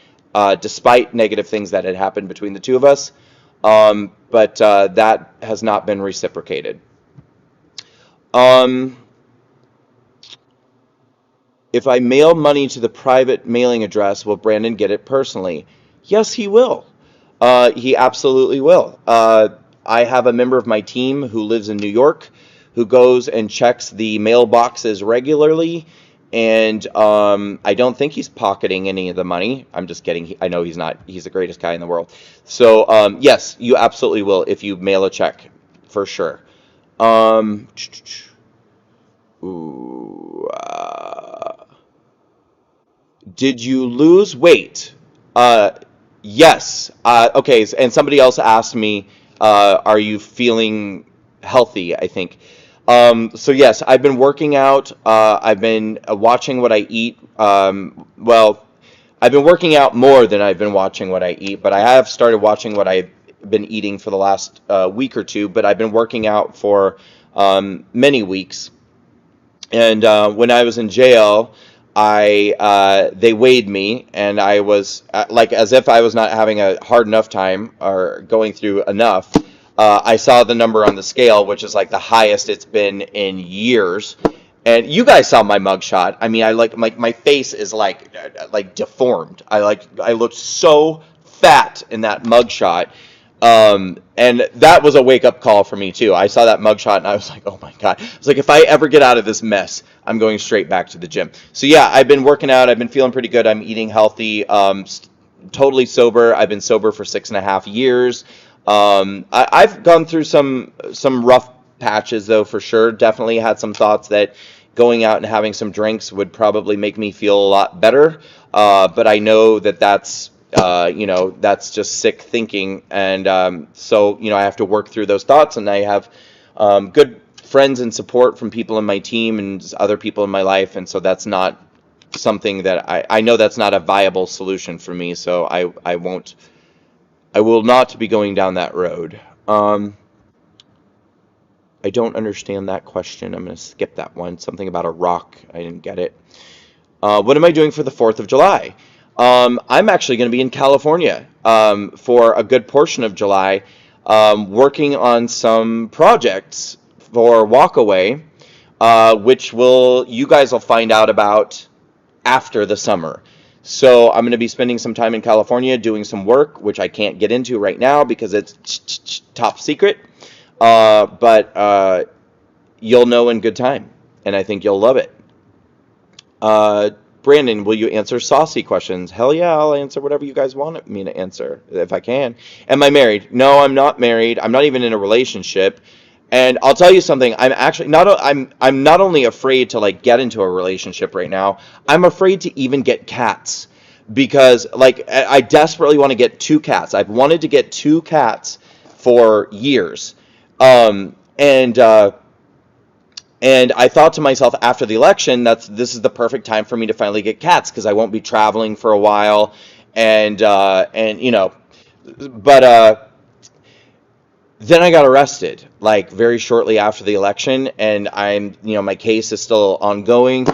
despite negative things that had happened between the two of us. But that has not been reciprocated. If I mail money to the private mailing address, will Brandon get it personally? Yes, he will. He absolutely will. I have a member of my team who lives in New York who goes and checks the mailboxes regularly, and I don't think he's pocketing any of the money. I'm just kidding. I know he's not. He's the greatest guy in the world. So, yes, you absolutely will if you mail a check, for sure. Did you lose weight? Yes. Okay, and somebody else asked me, are you feeling healthy, I think. So yes, I've been working out. I've been watching what I eat. Well, I've been working out more than I've been watching what I eat, but I have started watching what I've been eating for the last week or two, but I've been working out for many weeks. And when I was in jail, they weighed me, and I was like, as if I was not having a hard enough time or going through enough. I saw the number on the scale, which is like the highest it's been in years. And you guys saw my mugshot. I mean, my face is like deformed. I looked so fat in that mugshot. And that was a wake-up call for me too. I saw that mugshot and I was like, oh my God. I was like, if I ever get out of this mess, I'm going straight back to the gym. So yeah, I've been working out. I've been feeling pretty good. I'm eating healthy, totally sober. I've been sober for 6.5 years. I've gone through some rough patches though, for sure. Definitely had some thoughts that going out and having some drinks would probably make me feel a lot better. But I know that that's just sick thinking. And so, I have to work through those thoughts, and I have good friends and support from people in my team and other people in my life. And so that's not something that I know that's not a viable solution for me, so I will not be going down that road. I don't understand that question. I'm going to skip that one. Something about a rock. I didn't get it. What am I doing for the 4th of July? I'm actually going to be in California for a good portion of July, working on some projects for Walkaway, which you guys will find out about after the summer. So I'm going to be spending some time in California doing some work, which I can't get into right now because it's top secret. But you'll know in good time, and I think you'll love it. Brandon, will you answer saucy questions? Hell yeah, I'll answer whatever you guys want me to answer, if I can. Am I married? No, I'm not married. I'm not even in a relationship. And I'll tell you something, I'm actually I'm not only afraid to like get into a relationship right now, I'm afraid to even get cats. Because like I desperately want to get 2 cats. I've wanted to get 2 cats for years. And I thought to myself after the election, this is the perfect time for me to finally get cats because I won't be traveling for a while, and you know, but then I got arrested like very shortly after the election, and my case is still ongoing,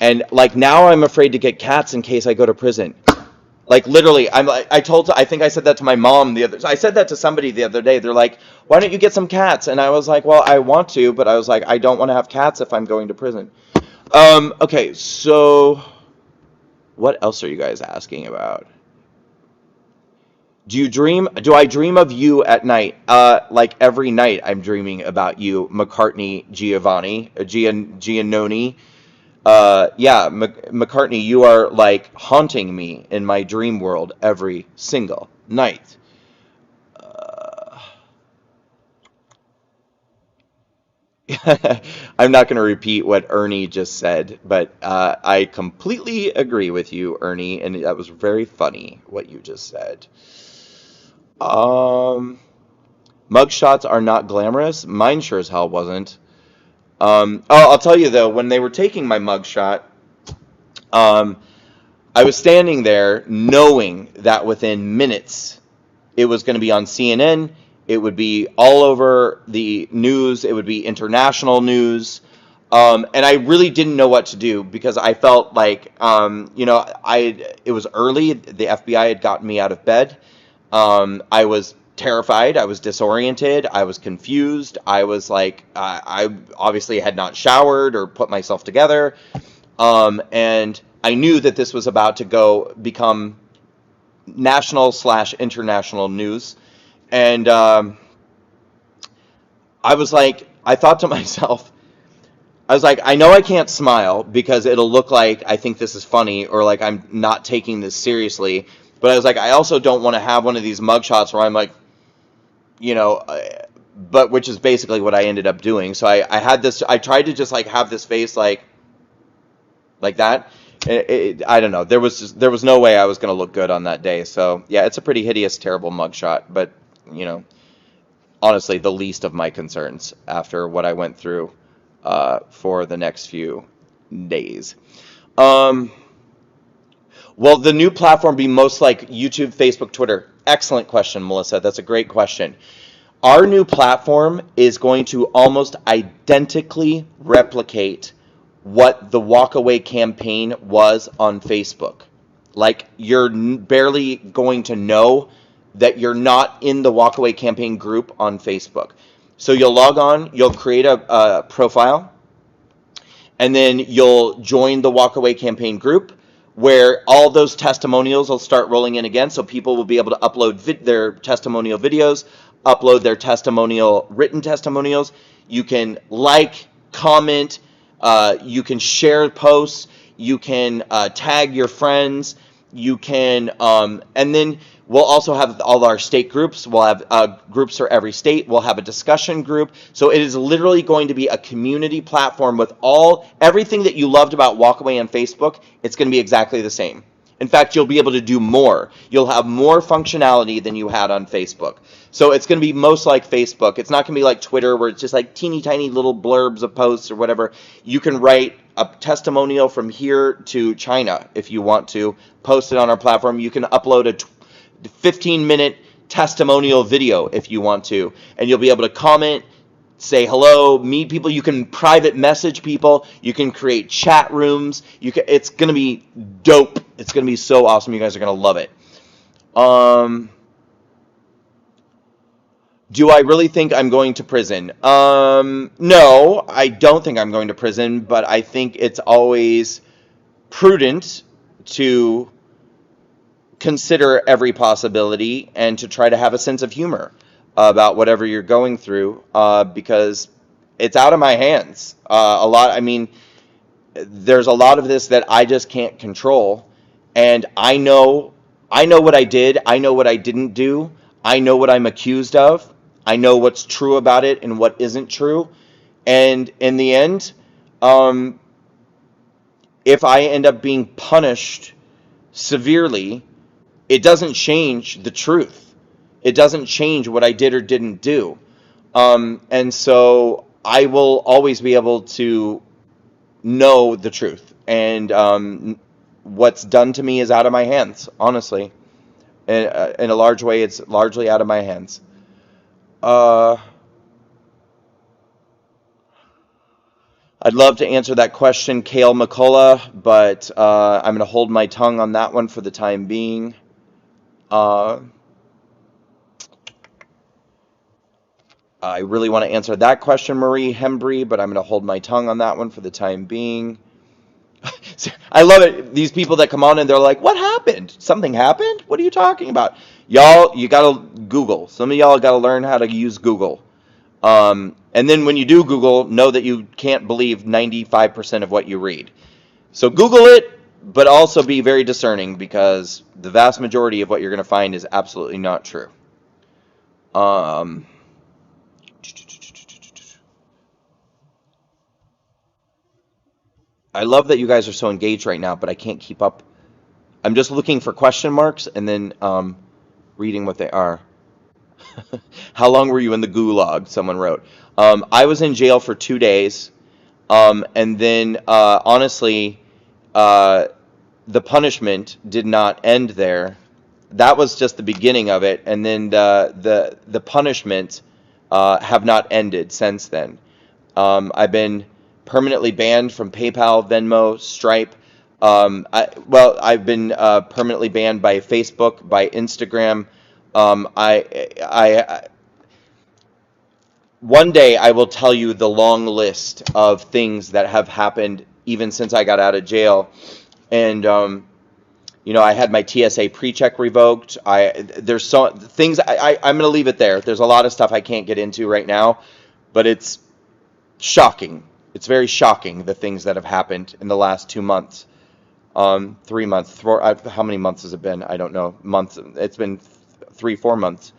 and like now I'm afraid to get cats in case I go to prison. Like literally, I think I said that to my mom I said that to somebody the other day. They're like, why don't you get some cats? And I was like, well, I want to, but I was like, I don't want to have cats if I'm going to prison. Okay, so what else are you guys asking about? Do I dream of you at night? Like every night I'm dreaming about you, Giannoni. Yeah, McCartney, you are like haunting me in my dream world every single night. I'm not going to repeat what Ernie just said, but I completely agree with you, Ernie, and that was very funny what you just said. Mugshots are not glamorous. Mine sure as hell wasn't. I'll tell you though, when they were taking my mugshot, I was standing there knowing that within minutes it was going to be on CNN, it would be all over the news, it would be international news, and I really didn't know what to do because I felt like, it was early, the FBI had gotten me out of bed, I was terrified, I was disoriented, I was confused, I was like, I obviously had not showered or put myself together, and I knew that this was about to become national/international news, and I was like, I thought to myself, I was like, I know I can't smile because it'll look like I think this is funny or like I'm not taking this seriously, but I was like, I also don't want to have one of these mugshots where I'm like, but which is basically what I ended up doing. So I had this, I tried to just like have this face like that. I don't know. There was no way I was going to look good on that day. So yeah, it's a pretty hideous, terrible mugshot, but honestly, the least of my concerns after what I went through for the next few days. Will the new platform be most like YouTube, Facebook, Twitter? Excellent question, Melissa. That's a great question. Our new platform is going to almost identically replicate what the Walkaway campaign was on Facebook. Like, you're barely going to know that you're not in the Walkaway campaign group on Facebook. So you'll log on, you'll create a profile, and then you'll join the Walkaway campaign group, where all those testimonials will start rolling in again, so people will be able to upload their testimonial videos, upload their written testimonials. You can like, comment, you can share posts, you can tag your friends, you can, and then we'll also have all our state groups. We'll have groups for every state. We'll have a discussion group. So it is literally going to be a community platform with everything that you loved about Walkaway on Facebook. It's going to be exactly the same. In fact, you'll be able to do more. You'll have more functionality than you had on Facebook. So it's going to be most like Facebook. It's not going to be like Twitter where it's just like teeny tiny little blurbs of posts or whatever. You can write a testimonial from here to China if you want to, post it on our platform. You can upload a 15-minute testimonial video if you want to, and you'll be able to comment, say hello, meet people. You can private message people. You can create chat rooms. It's going to be dope. It's going to be so awesome. You guys are going to love it. Do I really think I'm going to prison? No, I don't think I'm going to prison, but I think it's always prudent to consider every possibility and to try to have a sense of humor about whatever you're going through, because it's out of my hands. There's a lot of this that I just can't control, and I know what I did. I know what I didn't do. I know what I'm accused of. I know what's true about it and what isn't true. And in the end, if I end up being punished severely, it doesn't change the truth. It doesn't change what I did or didn't do. And so I will always be able to know the truth. And what's done to me is out of my hands, honestly. In a large way, it's largely out of my hands. I'd love to answer that question, Kale McCullough, but I'm going to hold my tongue on that one for the time being. I really want to answer that question, Marie Hembry, but I'm going to hold my tongue on that one for the time being. I love it. These people that come on and they're like, what happened? Something happened? What are you talking about? Y'all, you got to Google. Some of y'all got to learn how to use Google. And then when you do Google, know that you can't believe 95% of what you read. So Google it, but also be very discerning, because the vast majority of what you're going to find is absolutely not true. I love that you guys are so engaged right now, but I can't keep up. I'm just looking for question marks and then reading what they are. How long were you in the gulag? Someone wrote. I was in jail for 2 days, and then honestly, the punishment did not end there. That was just the beginning of it, and then the punishments have not ended since then. I've been permanently banned from PayPal, Venmo, Stripe. I've been permanently banned by Facebook, by Instagram. One day I will tell you the long list of things that have happened even since I got out of jail. And I had my TSA pre-check revoked. There's so things. I'm going to leave it there. There's a lot of stuff I can't get into right now, but it's shocking. It's very shocking, the things that have happened in the last 2 months, 3 months. How many months has it been? I don't know. Months. It's been 3-4 months.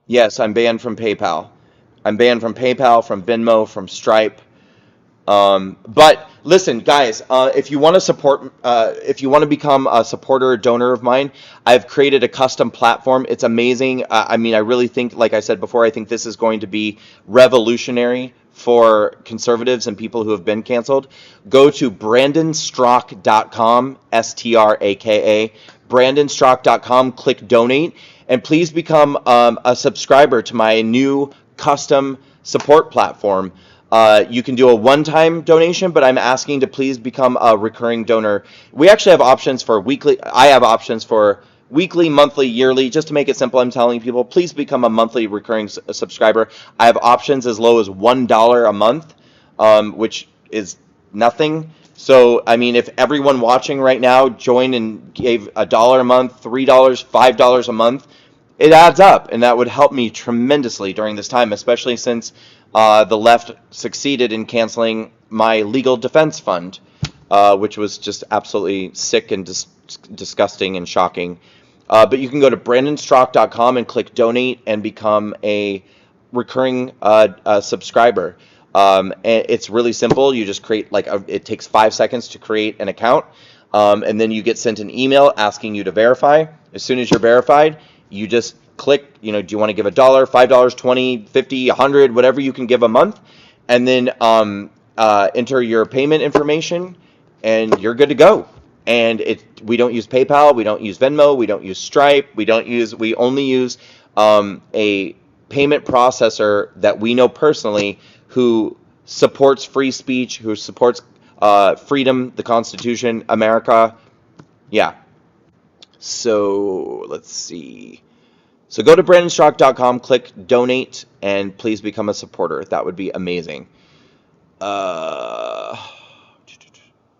Yes, I'm banned from PayPal. I'm banned from PayPal, from Venmo, from Stripe. But listen, guys, if you want to support, if you want to become a supporter or donor of mine, I've created a custom platform. It's amazing. I really think, like I said before, I think this is going to be revolutionary for conservatives and people who have been canceled. Go to brandonstraka.com, STRAKA, brandonstraka.com, click donate, and please become a subscriber to my new custom support platform. You can do a one-time donation, but I'm asking to please become a recurring donor. We actually have options for weekly. I have options for weekly, monthly, yearly. Just to make it simple, I'm telling people, please become a monthly recurring subscriber. I have options as low as $1 a month, which is nothing. So, if everyone watching right now joined and gave $1 a month, $3, $5 a month, it adds up, and that would help me tremendously during this time, especially since the left succeeded in canceling my legal defense fund, which was just absolutely sick and disgusting and shocking. But you can go to brandonstraka.com and click donate and become a recurring subscriber. And it's really simple. You just create it takes 5 seconds to create an account. And then you get sent an email asking you to verify. As soon as you're verified, you just click, do you want to give $1, $5, $20, $50, $100, whatever you can give a month, and then enter your payment information, and you're good to go. And we don't use PayPal, we don't use Venmo, we don't use Stripe, we only use a payment processor that we know personally who supports free speech, who supports freedom, the Constitution, America. Yeah. So let's see. So go to brandonstraka.com, click donate, and please become a supporter. That would be amazing.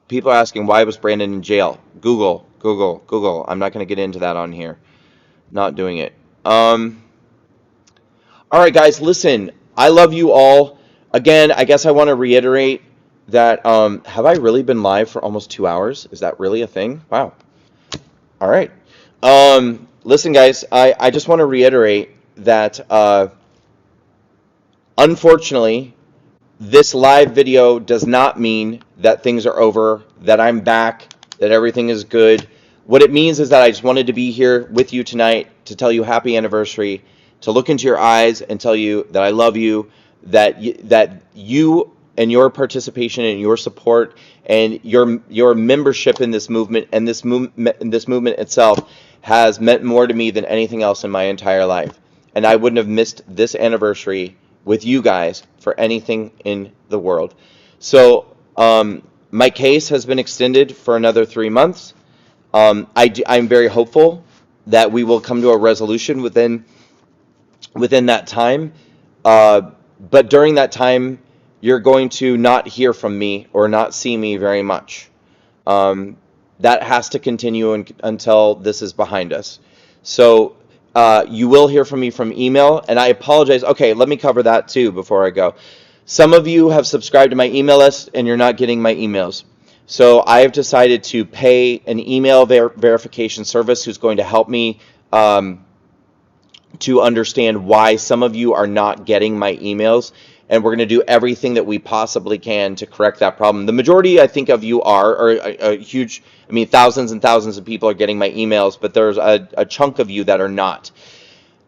People are asking, why was Brandon in jail? Google. I'm not going to get into that on here. Not doing it. All right, guys, listen. I love you all. Again, I guess I want to reiterate that, have I really been live for almost 2 hours? Is that really a thing? Wow. All right. Listen, guys, I just want to reiterate that, unfortunately, this live video does not mean that things are over, that I'm back, that everything is good. What it means is that I just wanted to be here with you tonight to tell you happy anniversary, to look into your eyes and tell you that I love you, that you and your participation and your support and your membership in this movement and this movement itself has meant more to me than anything else in my entire life. And I wouldn't have missed this anniversary with you guys for anything in the world. So my case has been extended for another 3 months. I'm very hopeful that we will come to a resolution within that time. But during that time, you're going to not hear from me or not see me very much. That has to continue until this is behind us. So you will hear from me from email, and I apologize. Okay, let me cover that too before I go. Some of you have subscribed to my email list, and you're not getting my emails. So I have decided to pay an email verification service who's going to help me to understand why some of you are not getting my emails. And we're going to do everything that we possibly can to correct that problem. The majority, I think, of you are a huge, thousands and thousands of people are getting my emails, but there's a chunk of you that are not.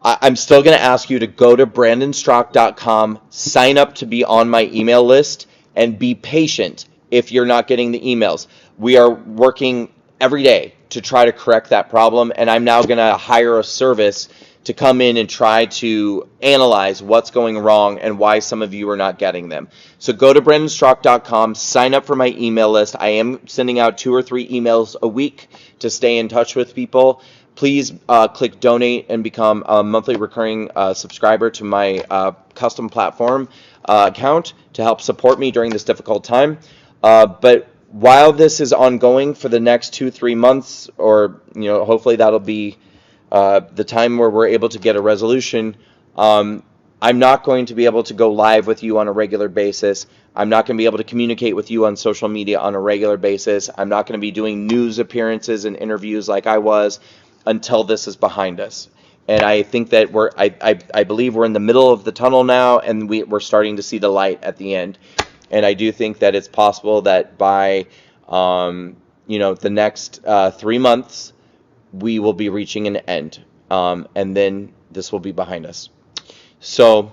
I'm still going to ask you to go to brandonstraka.com, sign up to be on my email list, and be patient if you're not getting the emails. We are working every day to try to correct that problem, and I'm now going to hire a service to come in and try to analyze what's going wrong and why some of you are not getting them. So go to brandonstraka.com, sign up for my email list. I am sending out 2 or 3 emails a week to stay in touch with people. Please click donate and become a monthly recurring subscriber to my custom platform account to help support me during this difficult time. But while this is ongoing for the next 2-3 months, or hopefully that'll be the time where we're able to get a resolution, I'm not going to be able to go live with you on a regular basis. I'm not going to be able to communicate with you on social media on a regular basis. I'm not going to be doing news appearances and interviews like I was until this is behind us. And I think that I believe we're in the middle of the tunnel now, and we're starting to see the light at the end. And I do think that it's possible that by the next 3 months, we will be reaching an end, and then this will be behind us. So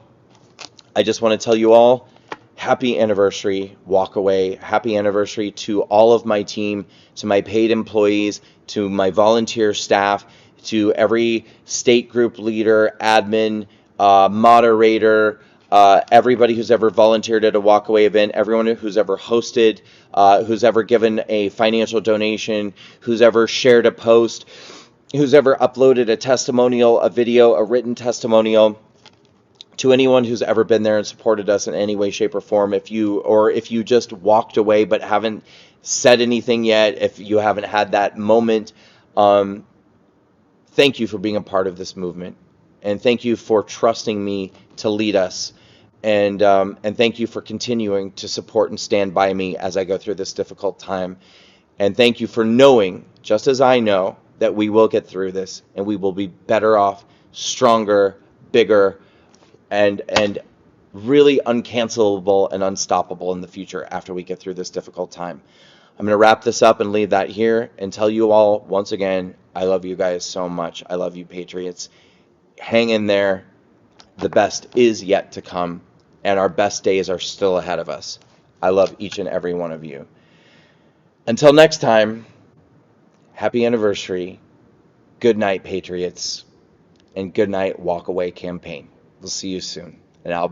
I just want to tell you all, happy anniversary, Walkaway. Happy anniversary to all of my team, to my paid employees, to my volunteer staff, to every state group leader, admin, moderator, everybody who's ever volunteered at a Walkaway event, everyone who's ever hosted, who's ever given a financial donation, who's ever shared a post, who's ever uploaded a testimonial, a video, a written testimonial, to anyone who's ever been there and supported us in any way, shape, or form. If you just walked away but haven't said anything yet, if you haven't had that moment, thank you for being a part of this movement, and thank you for trusting me to lead us. And thank you for continuing to support and stand by me as I go through this difficult time. And thank you for knowing, just as I know, that we will get through this, and we will be better off, stronger, bigger, and really uncancelable and unstoppable in the future after we get through this difficult time. I'm going to wrap this up and leave that here and tell you all once again, I love you guys so much. I love you, Patriots. Hang in there. The best is yet to come, and our best days are still ahead of us. I love each and every one of you. Until next time, happy anniversary. Good night, Patriots. And good night, Walkaway campaign. We'll see you soon. And I'll